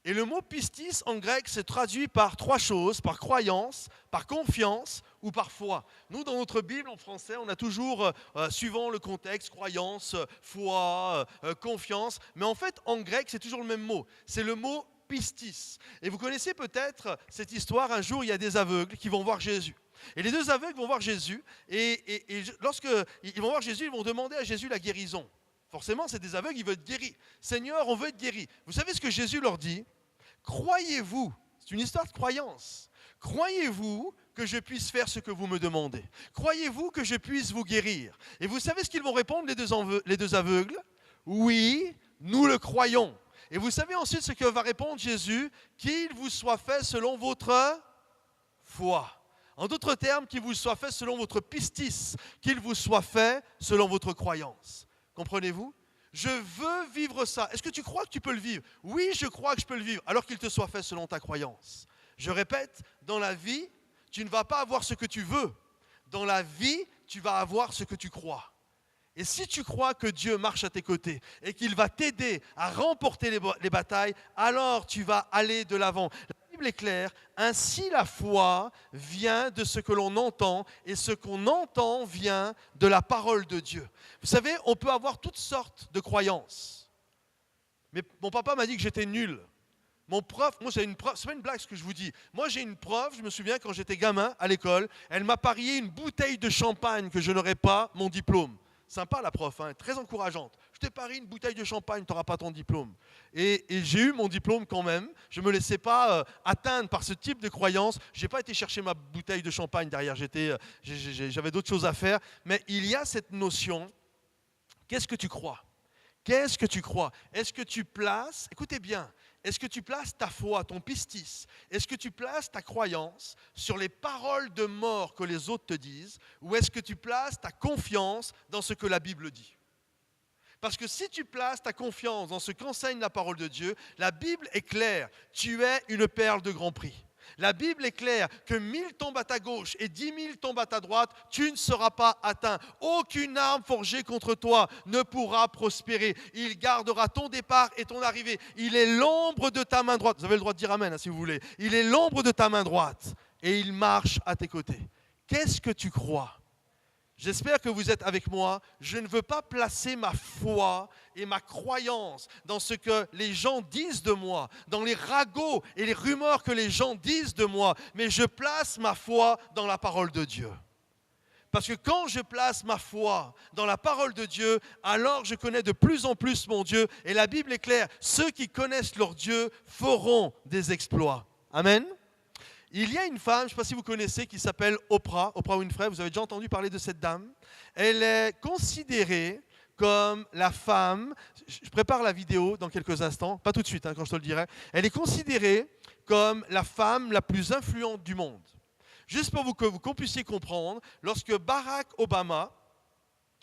Et le mot pistis, en grec, c'est traduit par 3 choses, par croyance, par confiance ou par foi. Nous, dans notre Bible, en français, on a toujours, suivant le contexte, croyance, foi, confiance. Mais en fait, en grec, c'est toujours le même mot. C'est le mot pistis. Et vous connaissez peut-être cette histoire, un jour, il y a des aveugles qui vont voir Jésus. Et les 2 aveugles vont voir Jésus. Et lorsqu'ils vont voir Jésus, ils vont demander à Jésus la guérison. Forcément, c'est des aveugles, ils veulent être guéris. Seigneur, on veut être guéris. Vous savez ce que Jésus leur dit? croyez-vous, c'est une histoire de croyance, croyez-vous que je puisse faire ce que vous me demandez? Croyez-vous que je puisse vous guérir? Et vous savez ce qu'ils vont répondre, les deux aveugles? Oui, nous le croyons. Et vous savez ensuite ce que va répondre Jésus? Qu'il vous soit fait selon votre foi. En d'autres termes, qu'il vous soit fait selon votre pistis, qu'il vous soit fait selon votre croyance. Comprenez-vous? Je veux vivre ça. Est-ce que tu crois que tu peux le vivre? Oui, je crois que je peux le vivre, alors qu'il te soit fait selon ta croyance. Je répète, dans la vie, tu ne vas pas avoir ce que tu veux. Dans la vie, tu vas avoir ce que tu crois. Et si tu crois que Dieu marche à tes côtés et qu'il va t'aider à remporter les batailles, alors tu vas aller de l'avant. La Bible est claire, ainsi la foi vient de ce que l'on entend et ce qu'on entend vient de la parole de Dieu. Vous savez, on peut avoir toutes sortes de croyances. Mais mon papa m'a dit que j'étais nul. Mon prof, moi j'ai une prof, c'est pas une blague ce que je vous dis. Moi j'ai une prof, je me souviens quand j'étais gamin à l'école, elle m'a parié une bouteille de champagne que je n'aurais pas mon diplôme. Sympa la prof, hein, très encourageante. Je t'ai parié une bouteille de champagne, tu n'auras pas ton diplôme. Et j'ai eu mon diplôme quand même. Je ne me laissais pas atteindre par ce type de croyance. Je n'ai pas été chercher ma bouteille de champagne derrière. J'avais d'autres choses à faire. Mais il y a cette notion, qu'est-ce que tu crois? Qu'est-ce que tu crois? Est-ce que tu places, écoutez bien, est-ce que tu places ta foi, ton pistis? Est-ce que tu places ta croyance sur les paroles de mort que les autres te disent? Ou est-ce que tu places ta confiance dans ce que la Bible dit? Parce que si tu places ta confiance dans ce qu'enseigne la parole de Dieu, la Bible est claire, tu es une perle de grand prix. La Bible est claire que 1000 tombent à ta gauche et 10 000 tombent à ta droite, tu ne seras pas atteint. Aucune arme forgée contre toi ne pourra prospérer. Il gardera ton départ et ton arrivée. Il est l'ombre de ta main droite. Vous avez le droit de dire amen si vous voulez. Il est l'ombre de ta main droite et il marche à tes côtés. Qu'est-ce que tu crois? J'espère que vous êtes avec moi. Je ne veux pas placer ma foi et ma croyance dans ce que les gens disent de moi, dans les ragots et les rumeurs que les gens disent de moi, mais je place ma foi dans la parole de Dieu. Parce que quand je place ma foi dans la parole de Dieu, alors je connais de plus en plus mon Dieu. Et la Bible est claire, ceux qui connaissent leur Dieu feront des exploits. Amen. Il y a une femme, je ne sais pas si vous connaissez, qui s'appelle Oprah Winfrey. Vous avez déjà entendu parler de cette dame. Elle est considérée comme la femme, je prépare la vidéo dans quelques instants, pas tout de suite quand je te le dirai. Elle est considérée comme la femme la plus influente du monde. Juste pour que vous puissiez comprendre, lorsque Barack Obama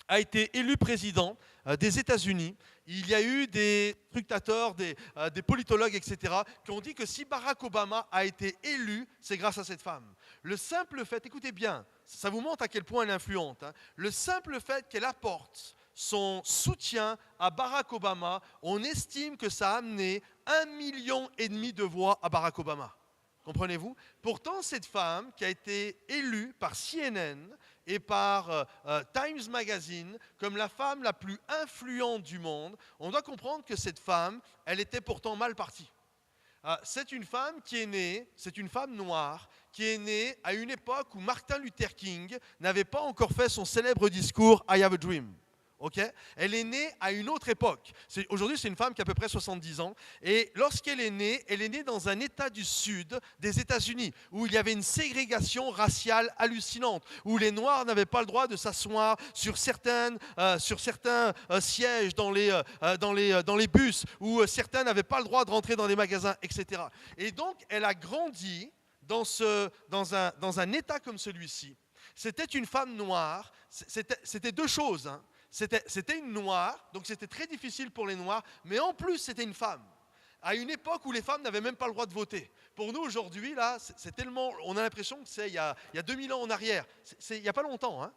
a été élu président des États-Unis, il y a eu des scrutateurs, des politologues, etc., qui ont dit que si Barack Obama a été élu, c'est grâce à cette femme. Le simple fait, écoutez bien, ça vous montre à quel point elle est influente, hein, le simple fait qu'elle apporte son soutien à Barack Obama, on estime que ça a amené 1,5 million de voix à Barack Obama. Comprenez-vous? Pourtant, cette femme qui a été élue par CNN et par Times Magazine comme la femme la plus influente du monde, on doit comprendre que cette femme, elle était pourtant mal partie. C'est une femme qui est née, c'est une femme noire, qui est née à une époque où Martin Luther King n'avait pas encore fait son célèbre discours « I have a dream ». Okay. Elle est née à une autre époque. Aujourd'hui, c'est une femme qui a à peu près 70 ans. Et lorsqu'elle est née dans un État du sud des États-Unis, où il y avait une ségrégation raciale hallucinante, où les Noirs n'avaient pas le droit de s'asseoir sur certains sièges dans les bus, où certains n'avaient pas le droit de rentrer dans les magasins, etc. Et donc, elle a grandi dans un État comme celui-ci. C'était une femme noire. C'était deux choses, hein. C'était une noire, donc c'était très difficile pour les noirs, mais en plus c'était une femme. À une époque où les femmes n'avaient même pas le droit de voter. Pour nous aujourd'hui, là, c'est tellement, on a l'impression que c'est il y a 2000 ans en arrière. Il n'y a pas longtemps, hein.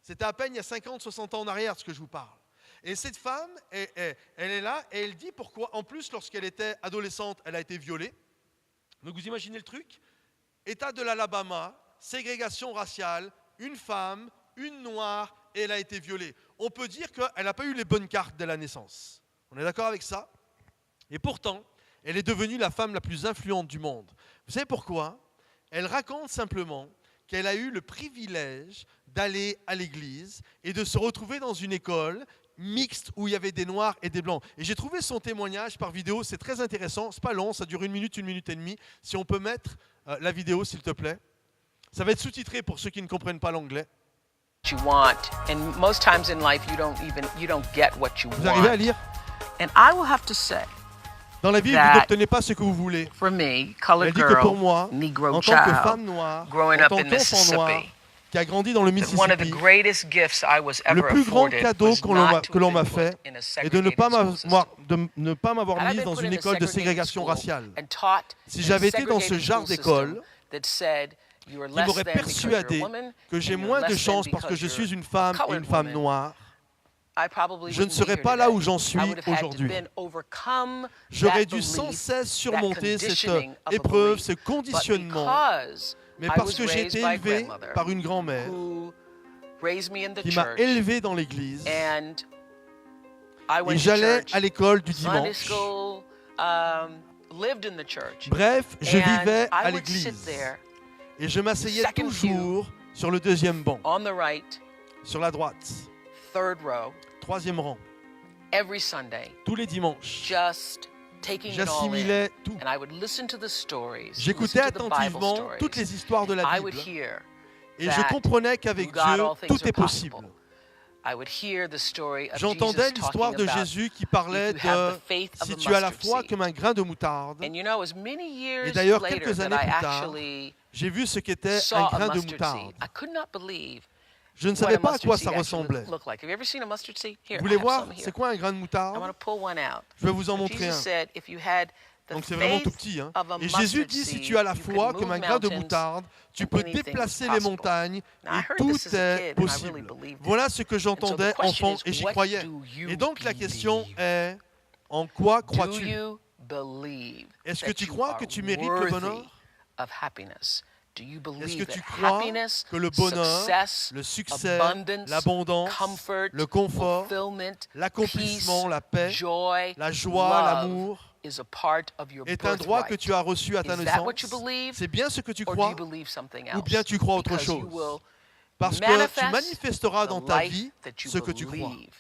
C'était à peine il y a 50, 60 ans en arrière, ce que je vous parle. Et cette femme, elle est là et elle dit pourquoi, en plus lorsqu'elle était adolescente, elle a été violée. Donc vous imaginez le truc? État de l'Alabama, ségrégation raciale, une femme, une noire, et elle a été violée. On peut dire qu'elle n'a pas eu les bonnes cartes dès la naissance. On est d'accord avec ça? Et pourtant, elle est devenue la femme la plus influente du monde. Vous savez pourquoi? Elle raconte simplement qu'elle a eu le privilège d'aller à l'église et de se retrouver dans une école mixte où il y avait des noirs et des blancs. Et j'ai trouvé son témoignage par vidéo, c'est très intéressant, c'est pas long, ça dure 1 minute et demie. Si on peut mettre la vidéo, s'il te plaît. Ça va être sous-titré pour ceux qui ne comprennent pas l'anglais. You want, and most times in life you don't get what you Vous arrivez à want. lire? And I will have to say, Dans la vie, vous that n'obtenez pas ce que vous voulez. for me, colored Elle dit que pour girl, moi, Negro en tant que child, femme noire, growing en up tant in qu'enfant noir, Mississippi, qui a grandi dans le that one of the Mississippi, greatest gifts I was le ever plus grand afforded cadeau was que not l'on to m'a have been fait put in a est de ne pas segregated school system. m'avoir Had I mise been dans put une in a école de segregated ségrégation school raciale. and taught Si in a j'avais été dans ce segregated genre school d'école, system that said you are qui less m'aurait than because you're a persuadé woman que and j'ai you're moins de less than chance parce que je because suis you're une femme a et une colored femme woman, noire, I probably je ne wouldn't be serais here pas là today. où j'en I suis would have had to aujourd'hui. been overcome J'aurais that dû sans belief, cesse surmonter cette conditioning of a épreuve, belief. ce But conditionnement, because mais I parce was que j'ai raised été by a élevé grandmother par une grand-mère who raised me in the qui m'a church, élevé dans l'église, and I et went to j'allais church, à l'école du Sunday dimanche. school, lived in the church. Bref, je And vivais I à would sit l'église there et je m'asseyais second toujours sur le deuxième banc, on the right, sur la droite, third row, troisième rang, every Sunday, tous les dimanches. just taking it all in. J'assimilais tout. And I would listen to the stories, J'écoutais listen to the Bible attentivement stories. toutes les histoires de la I would Bible hear et je that comprenais qu'avec through God Dieu, all things tout are est possible. possible. I would hear the story of J'entendais Jesus l'histoire talking de about Jésus qui parlait if you have de the faith of si a tu as la mustard foi seed. comme un grain de moutarde. And you know, as many years Et d'ailleurs, later quelques that années I plus tard, actually J'ai vu ce qu'était saw un a grain de mustard moutarde. seed, I could not believe Je ne what savais a pas à mustard quoi seed ça actually ressemblait. looked like. Have you ever seen a mustard seed? Here, Vous I voulez have voir, some here. c'est quoi un grain de I moutarde? want to pull one out. Je vais vous en But montrer Jesus un. said, if you had the Donc c'est vraiment tout faith petit. Hein. of a Et Jésus mustard dit, si seed, tu as la you foi can comme un move grain de mountains, moutarde, tu and peux anything is déplacer les possible. montagnes Now, I et heard tout this as a est kid, and I possible. really believed it. Voilà ce que j'entendais And so the question enfant is, et j'y what croyais. do you Et donc la question believe? est, en quoi Do crois-tu? you believe Est-ce que that tu you crois are que tu mérites le worthy bonheur? of happiness? Do you Est-ce believe que that tu crois happiness, que le bonheur, success, le succès, abundance, l'abondance, comfort, le confort, fulfillment, l'accomplissement, peace, la paix, joy, la joie, love l'amour is a part of your est un droit que birthright? tu as reçu à ta Is that what naissance? you believe, C'est bien ce que tu or do crois you believe something ou else? bien tu crois autre Because you chose? will Parce que tu manifest manifesteras dans the ta life vie that you ce que tu crois. believe.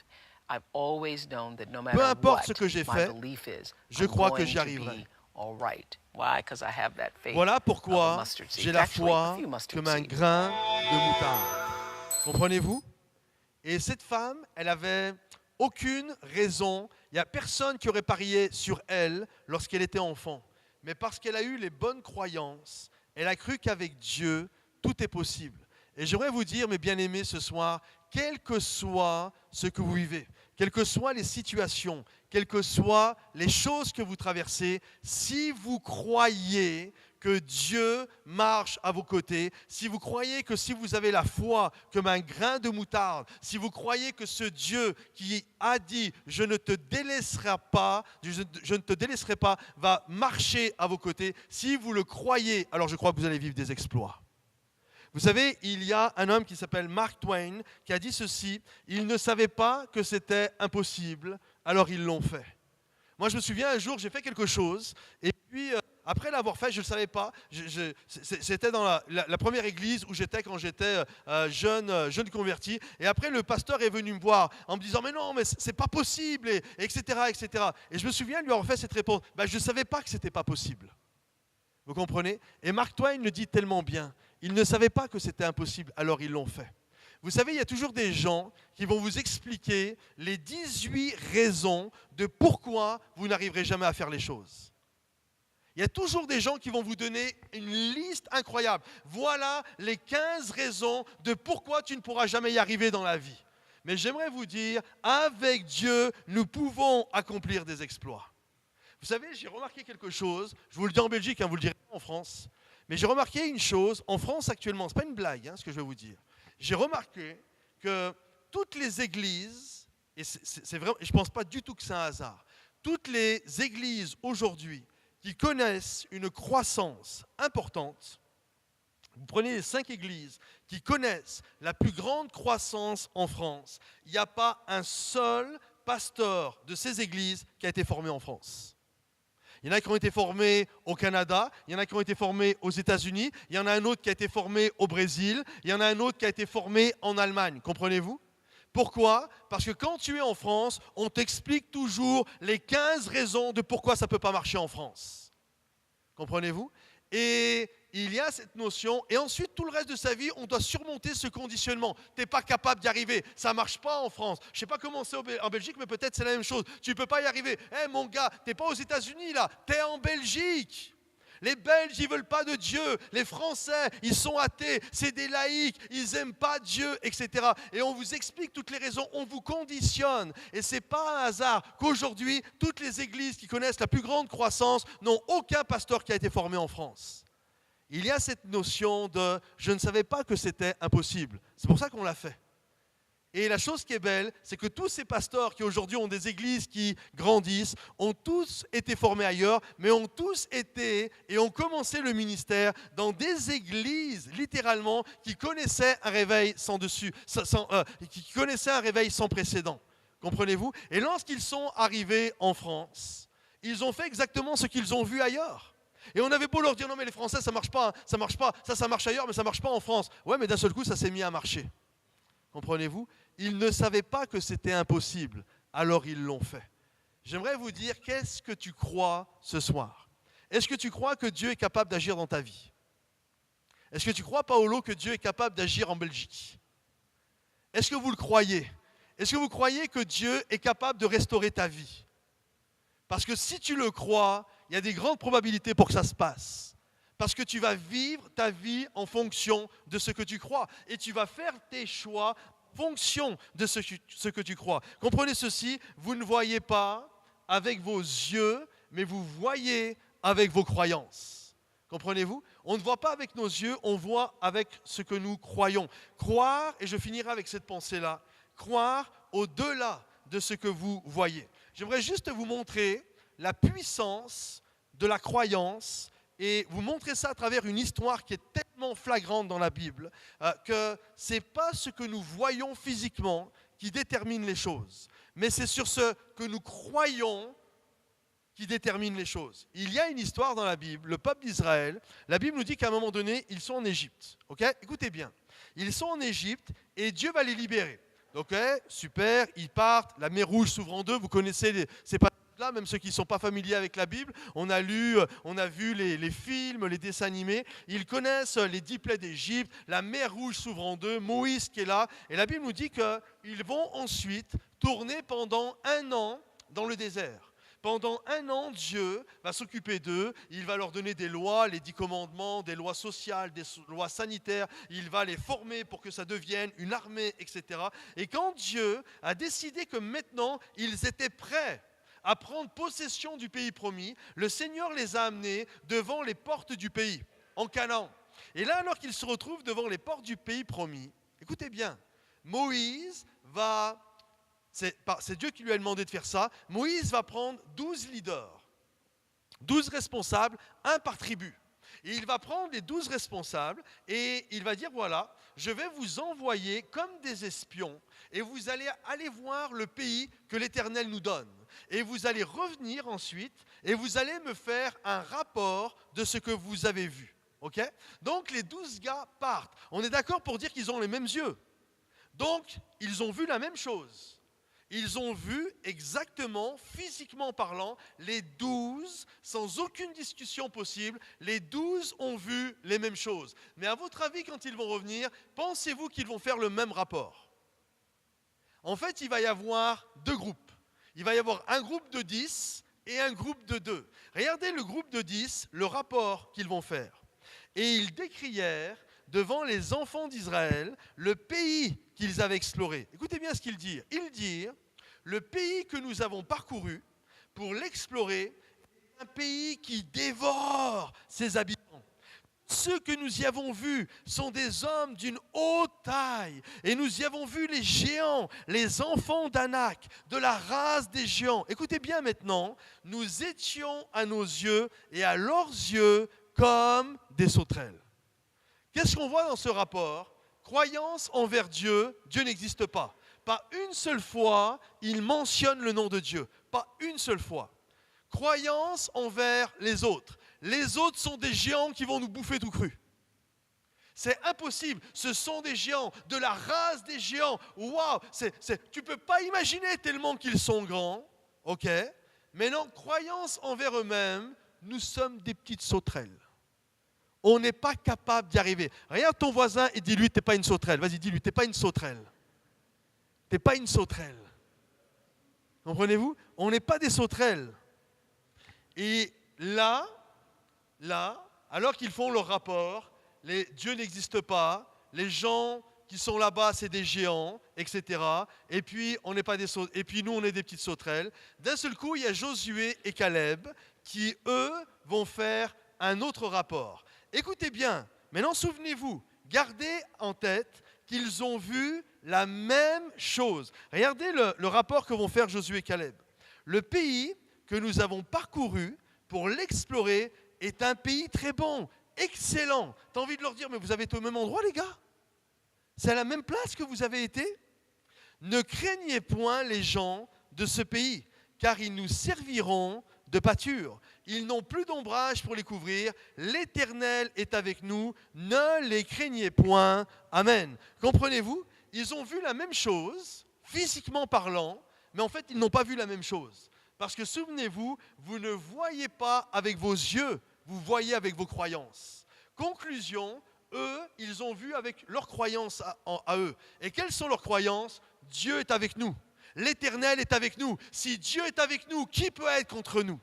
I've always known that no matter Peu importe what ce que j'ai my fait, belief is, je I'm crois que going j'y to arriverai. be all right. Why? Because I have that faith Voilà of a pourquoi mustard seed. j'ai la Actually, a foi few mustard comme un seeds. grain de moutarde. Comprenez-vous? Et cette femme, elle avait aucune raison, il n'y a personne qui aurait parié sur elle lorsqu'elle était enfant. Mais parce qu'elle a eu les bonnes croyances, elle a cru qu'avec Dieu, tout est possible. Et j'aimerais vous dire, mes bien-aimés, ce soir, quel que soit ce que vous vivez, quelles que soient les situations, quelles que soient les choses que vous traversez, si vous croyez que Dieu marche à vos côtés, si vous croyez que si vous avez la foi comme un grain de moutarde, si vous croyez que ce Dieu qui a dit « je ne te délaisserai pas », je ne te délaisserai pas, va marcher à vos côtés, si vous le croyez, alors je crois que vous allez vivre des exploits. Vous savez, il y a un homme qui s'appelle Mark Twain qui a dit ceci, ils ne savaient pas que c'était impossible, alors ils l'ont fait. Moi, je me souviens, un jour, j'ai fait quelque chose, et puis, après l'avoir fait, je ne le savais pas. C'était dans la première église où j'étais quand j'étais jeune converti. Et après, le pasteur est venu me voir en me disant « Mais non, mais c'est pas possible », etc., etc. Et je me souviens lui avoir fait cette réponse. Je ne savais pas que ce n'était pas possible. Vous comprenez? Et Mark Twain le dit tellement bien. Ils ne savaient pas que c'était impossible, alors ils l'ont fait. Vous savez, il y a toujours des gens qui vont vous expliquer les 18 raisons de pourquoi vous n'arriverez jamais à faire les choses. Il y a toujours des gens qui vont vous donner une liste incroyable. Voilà les 15 raisons de pourquoi tu ne pourras jamais y arriver dans la vie. Mais j'aimerais vous dire, avec Dieu, nous pouvons accomplir des exploits. Vous savez, j'ai remarqué quelque chose, je vous le dis en Belgique, vous le direz en France, mais j'ai remarqué une chose, en France actuellement, ce n'est pas une blague ce que je vais vous dire, j'ai remarqué que toutes les églises, et c'est vrai, je ne pense pas du tout que c'est un hasard, toutes les églises aujourd'hui qui connaissent une croissance importante, vous prenez les 5 églises qui connaissent la plus grande croissance en France, il n'y a pas un seul pasteur de ces églises qui a été formé en France. Il y en a qui ont été formés au Canada, il y en a qui ont été formés aux États-Unis, il y en a un autre qui a été formé au Brésil, il y en a un autre qui a été formé en Allemagne. Comprenez-vous? Pourquoi? Parce que quand tu es en France, on t'explique toujours les 15 raisons de pourquoi ça ne peut pas marcher en France. Comprenez-vous? Et il y a cette notion, et ensuite tout le reste de sa vie, on doit surmonter ce conditionnement. Tu n'es pas capable d'y arriver, ça ne marche pas en France. Je ne sais pas comment c'est en Belgique, mais peut-être c'est la même chose. Tu ne peux pas y arriver. Hé mon gars, tu n'es pas aux États-Unis là, tu es en Belgique. Les Belges, ils ne veulent pas de Dieu. Les Français, ils sont athées. C'est des laïcs. Ils n'aiment pas Dieu, etc. Et on vous explique toutes les raisons. On vous conditionne. Et ce n'est pas un hasard qu'aujourd'hui, toutes les églises qui connaissent la plus grande croissance n'ont aucun pasteur qui a été formé en France. Il y a cette notion de « je ne savais pas que c'était impossible ». C'est pour ça qu'on l'a fait. Et la chose qui est belle, c'est que tous ces pasteurs qui aujourd'hui ont des églises qui grandissent, ont tous été formés ailleurs, mais ont tous été et ont commencé le ministère dans des églises, littéralement, qui connaissaient un réveil qui connaissaient un réveil sans précédent. Comprenez-vous? Et lorsqu'ils sont arrivés en France, ils ont fait exactement ce qu'ils ont vu ailleurs. Et on avait beau leur dire, non mais les Français, ça marche pas, ça marche pas, ça marche ailleurs, mais ça marche pas en France. Ouais, mais d'un seul coup, ça s'est mis à marcher. Comprenez-vous? Ils ne savaient pas que c'était impossible, alors ils l'ont fait. J'aimerais vous dire, qu'est-ce que tu crois ce soir? Est-ce que tu crois que Dieu est capable d'agir dans ta vie? Est-ce que tu crois, Paolo, que Dieu est capable d'agir en Belgique? Est-ce que vous le croyez? Est-ce que vous croyez que Dieu est capable de restaurer ta vie? Parce que si tu le crois, il y a des grandes probabilités pour que ça se passe. Parce que tu vas vivre ta vie en fonction de ce que tu crois. Et tu vas faire tes choix en fonction de ce que tu crois. Comprenez ceci, vous ne voyez pas avec vos yeux, mais vous voyez avec vos croyances. Comprenez-vous? On ne voit pas avec nos yeux, on voit avec ce que nous croyons. Croire, et je finirai avec cette pensée-là, croire au-delà de ce que vous voyez. J'aimerais juste vous montrer la puissance de la croyance et vous montrer ça à travers une histoire qui est tellement flagrante dans la Bible que ce n'est pas ce que nous voyons physiquement qui détermine les choses, mais c'est sur ce que nous croyons qui détermine les choses. Il y a une histoire dans la Bible, le peuple d'Israël, la Bible nous dit qu'à un moment donné, ils sont en Égypte. Okay? Écoutez bien, ils sont en Égypte et Dieu va les libérer. Ok, super, ils partent, la mer Rouge s'ouvre en deux, vous connaissez ces passages-là, même ceux qui ne sont pas familiers avec la Bible, on a vu les films, les dessins animés, ils connaissent les 10 plaies d'Égypte, la mer Rouge s'ouvre en deux, Moïse qui est là, et la Bible nous dit qu'ils vont ensuite tourner pendant 1 an dans le désert. Pendant 1 an, Dieu va s'occuper d'eux, il va leur donner des lois, les 10 commandements, des lois sociales, des lois sanitaires, il va les former pour que ça devienne une armée, etc. Et quand Dieu a décidé que maintenant, ils étaient prêts à prendre possession du pays promis, le Seigneur les a amenés devant les portes du pays, en Canaan. Et là, alors qu'ils se retrouvent devant les portes du pays promis, écoutez bien, Moïse va... C'est Dieu qui lui a demandé de faire ça. Moïse va prendre 12 leaders, 12 responsables, un par tribu. Et il va prendre les 12 responsables et il va dire, voilà, je vais vous envoyer comme des espions et vous allez aller voir le pays que l'Éternel nous donne. Et vous allez revenir ensuite et vous allez me faire un rapport de ce que vous avez vu. Okay? Donc les 12 gars partent. On est d'accord pour dire qu'ils ont les mêmes yeux. Donc ils ont vu la même chose. Ils ont vu exactement, physiquement parlant, les 12, sans aucune discussion possible, les 12 ont vu les mêmes choses. Mais à votre avis, quand ils vont revenir, pensez-vous qu'ils vont faire le même rapport? En fait, il va y avoir 2 groupes. Il va y avoir un groupe de 10 et un groupe de 2. Regardez le groupe de 10, le rapport qu'ils vont faire. Et ils décrièrent devant les enfants d'Israël le pays qu'ils avaient exploré. Écoutez bien ce qu'ils dirent. Ils dirent, le pays que nous avons parcouru pour l'explorer est un pays qui dévore ses habitants. Ceux que nous y avons vus sont des hommes d'une haute taille. Et nous y avons vu les géants, les enfants d'Anak, de la race des géants. Écoutez bien maintenant, nous étions à nos yeux et à leurs yeux comme des sauterelles. Qu'est-ce qu'on voit dans ce rapport? Croyance envers Dieu, Dieu n'existe pas. Pas une seule fois, il mentionne le nom de Dieu. Pas une seule fois. Croyance envers les autres. Les autres sont des géants qui vont nous bouffer tout cru. C'est impossible. Ce sont des géants, de la race des géants. Waouh, tu ne peux pas imaginer tellement qu'ils sont grands. Ok. Mais non, croyance envers eux-mêmes, nous sommes des petites sauterelles. On n'est pas capable d'y arriver. Regarde ton voisin et dis-lui, tu n'es pas une sauterelle. Vas-y, dis-lui, tu n'es pas une sauterelle. Tu n'es pas une sauterelle. Comprenez-vous? On n'est pas des sauterelles. Et là, alors qu'ils font leur rapport, Dieu n'existe pas, les gens qui sont là-bas, c'est des géants, etc. Et puis, on n'est pas des et puis nous, on est des petites sauterelles. D'un seul coup, il y a Josué et Caleb qui, eux, vont faire un autre rapport. Écoutez bien, maintenant souvenez-vous, gardez en tête qu'ils ont vu la même chose. Regardez le rapport que vont faire Josué et Caleb. Le pays que nous avons parcouru pour l'explorer est un pays très bon, excellent. Tu as envie de leur dire, mais vous avez été au même endroit, les gars? C'est à la même place que vous avez été? Ne craignez point les gens de ce pays, car ils nous serviront de pâture. Ils n'ont plus d'ombrage pour les couvrir. L'Éternel est avec nous. Ne les craignez point. Amen. Comprenez-vous? Ils ont vu la même chose, physiquement parlant, mais en fait, ils n'ont pas vu la même chose. Parce que souvenez-vous, vous ne voyez pas avec vos yeux, vous voyez avec vos croyances. Conclusion, eux, ils ont vu avec leurs croyances à eux. Et quelles sont leurs croyances? Dieu est avec nous. L'Éternel est avec nous. Si Dieu est avec nous, qui peut être contre nous?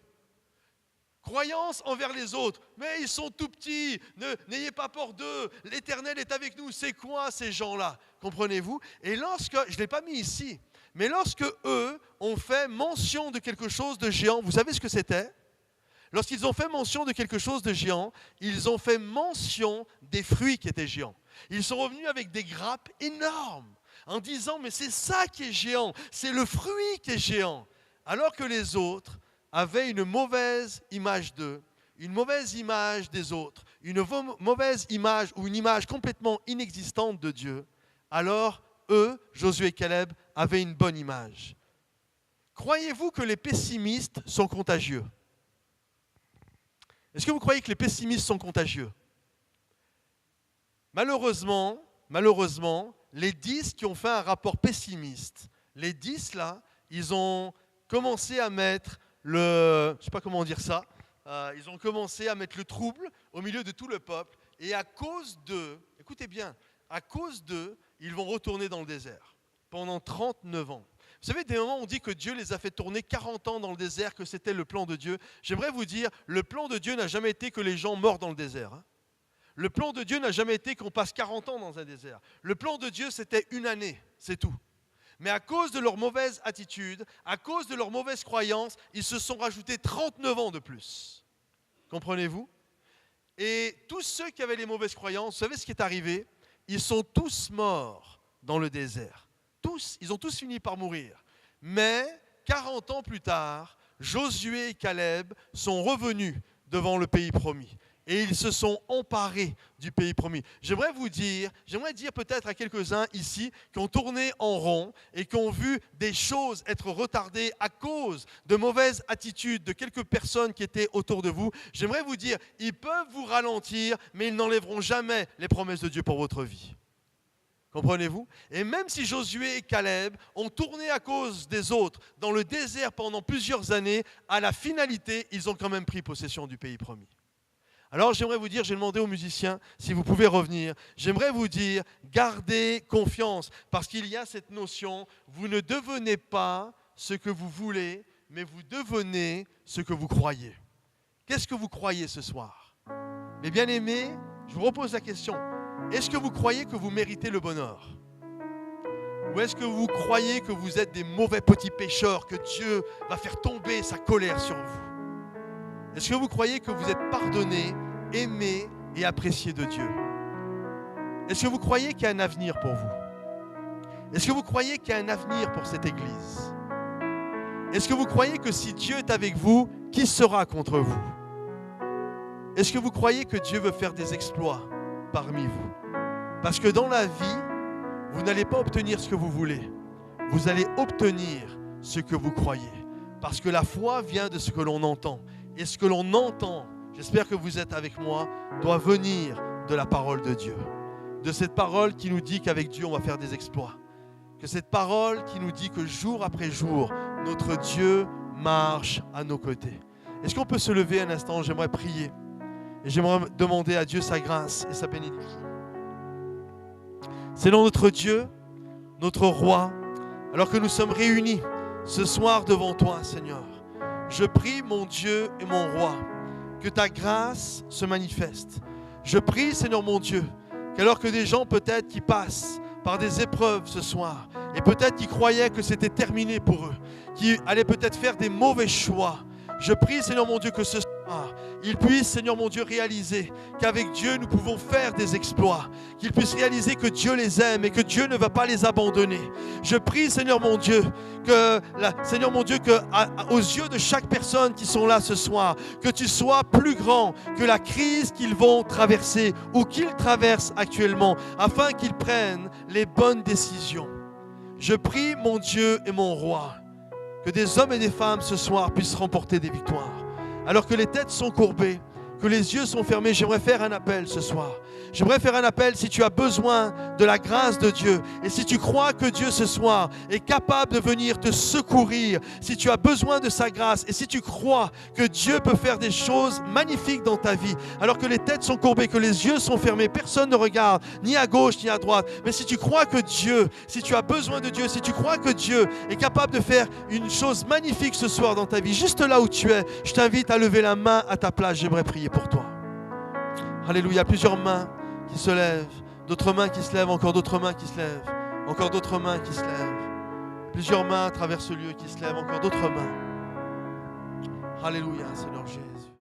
Croyance envers les autres. Mais ils sont tout petits, n'ayez pas peur d'eux. L'Éternel est avec nous. C'est quoi ces gens-là? Comprenez-vous? Et lorsque, je ne l'ai pas mis ici, mais lorsque eux ont fait mention de quelque chose de géant, vous savez ce que c'était? Lorsqu'ils ont fait mention de quelque chose de géant, ils ont fait mention des fruits qui étaient géants. Ils sont revenus avec des grappes énormes en disant, mais c'est ça qui est géant, c'est le fruit qui est géant. Alors que les autres avaient une mauvaise image d'eux, une mauvaise image des autres, une mauvaise image ou une image complètement inexistante de Dieu, alors eux, Josué et Caleb, avaient une bonne image. Croyez-vous que les pessimistes sont contagieux? Est-ce que vous croyez que les pessimistes sont contagieux? Malheureusement, les 10 qui ont fait un rapport pessimiste, les 10 là, ils ont commencé à mettre je ne sais pas comment dire ça, ils ont commencé à mettre le trouble au milieu de tout le peuple. Et à cause d'eux, écoutez bien, à cause d'eux, ils vont retourner dans le désert pendant 39 ans. Vous savez, des moments où on dit que Dieu les a fait tourner 40 ans dans le désert, que c'était le plan de Dieu. J'aimerais vous dire, le plan de Dieu n'a jamais été que les gens meurent dans le désert. Le plan de Dieu n'a jamais été qu'on passe 40 ans dans un désert. Le plan de Dieu, c'était une année, c'est tout. Mais à cause de leur mauvaise attitude, à cause de leur mauvaise croyance, ils se sont rajoutés 39 ans de plus. Comprenez-vous? Et tous ceux qui avaient les mauvaises croyances, vous savez ce qui est arrivé? Ils sont tous morts dans le désert. Tous, ils ont tous fini par mourir. Mais 40 ans plus tard, Josué et Caleb sont revenus devant le pays promis. Et ils se sont emparés du pays promis. J'aimerais dire peut-être à quelques-uns ici qui ont tourné en rond et qui ont vu des choses être retardées à cause de mauvaises attitudes de quelques personnes qui étaient autour de vous. J'aimerais vous dire, ils peuvent vous ralentir, mais ils n'enlèveront jamais les promesses de Dieu pour votre vie. Comprenez-vous? Et même si Josué et Caleb ont tourné à cause des autres dans le désert pendant plusieurs années, à la finalité, ils ont quand même pris possession du pays promis. Alors j'aimerais vous dire, j'ai demandé aux musiciens si vous pouvez revenir, j'aimerais vous dire, gardez confiance, parce qu'il y a cette notion, vous ne devenez pas ce que vous voulez, mais vous devenez ce que vous croyez. Qu'est-ce que vous croyez ce soir? Mes bien-aimés, je vous repose la question, est-ce que vous croyez que vous méritez le bonheur? Ou est-ce que vous croyez que vous êtes des mauvais petits pécheurs, que Dieu va faire tomber sa colère sur vous? Est-ce que vous croyez que vous êtes pardonnés, aimés et appréciés de Dieu? Est-ce que vous croyez qu'il y a un avenir pour vous? Est-ce que vous croyez qu'il y a un avenir pour cette Église? Est-ce que vous croyez que si Dieu est avec vous, qui sera contre vous? Est-ce que vous croyez que Dieu veut faire des exploits parmi vous? Parce que dans la vie, vous n'allez pas obtenir ce que vous voulez. Vous allez obtenir ce que vous croyez. Parce que la foi vient de ce que l'on entend. Et ce que l'on entend, j'espère que vous êtes avec moi, doit venir de la parole de Dieu. de cette parole qui nous dit qu'avec Dieu, on va faire des exploits. Que cette parole qui nous dit que jour après jour, notre Dieu marche à nos côtés. Est-ce qu'on peut se lever un instant? J'aimerais prier. Et j'aimerais demander à Dieu sa grâce et sa bénédiction. Seigneur notre Dieu, notre Roi, alors que nous sommes réunis ce soir devant toi, Seigneur, je prie, mon Dieu et mon Roi, que ta grâce se manifeste. Je prie, Seigneur mon Dieu, qu'alors que des gens peut-être qui passent par des épreuves ce soir, et peut-être qui croyaient que c'était terminé pour eux, qui allaient peut-être faire des mauvais choix, je prie, Seigneur mon Dieu, que ce soir, ils puissent, Seigneur mon Dieu, réaliser qu'avec Dieu, nous pouvons faire des exploits. Qu'ils puissent réaliser que Dieu les aime et que Dieu ne va pas les abandonner. Je prie, Seigneur mon Dieu, Seigneur mon Dieu, aux yeux de chaque personne qui sont là ce soir, que tu sois plus grand que la crise qu'ils vont traverser ou qu'ils traversent actuellement, afin qu'ils prennent les bonnes décisions. Je prie, mon Dieu et mon Roi, que des hommes et des femmes ce soir puissent remporter des victoires. Alors que les têtes sont courbées, que les yeux sont fermés, j'aimerais faire un appel ce soir. J'aimerais faire un appel si tu as besoin de la grâce de Dieu et si tu crois que Dieu ce soir est capable de venir te secourir, si tu as besoin de sa grâce et si tu crois que Dieu peut faire des choses magnifiques dans ta vie, alors que les têtes sont courbées, que les yeux sont fermés, personne ne regarde, ni à gauche ni à droite, mais si tu crois que Dieu, si tu as besoin de Dieu, si tu crois que Dieu est capable de faire une chose magnifique ce soir dans ta vie, juste là où tu es, je t'invite à lever la main à ta place, j'aimerais prier pour toi. Alléluia, plusieurs mains qui se lèvent, d'autres mains qui se lèvent, encore d'autres mains qui se lèvent, encore d'autres mains qui se lèvent, plusieurs mains à travers ce lieu qui se lèvent, encore d'autres mains. Alléluia, Seigneur Jésus.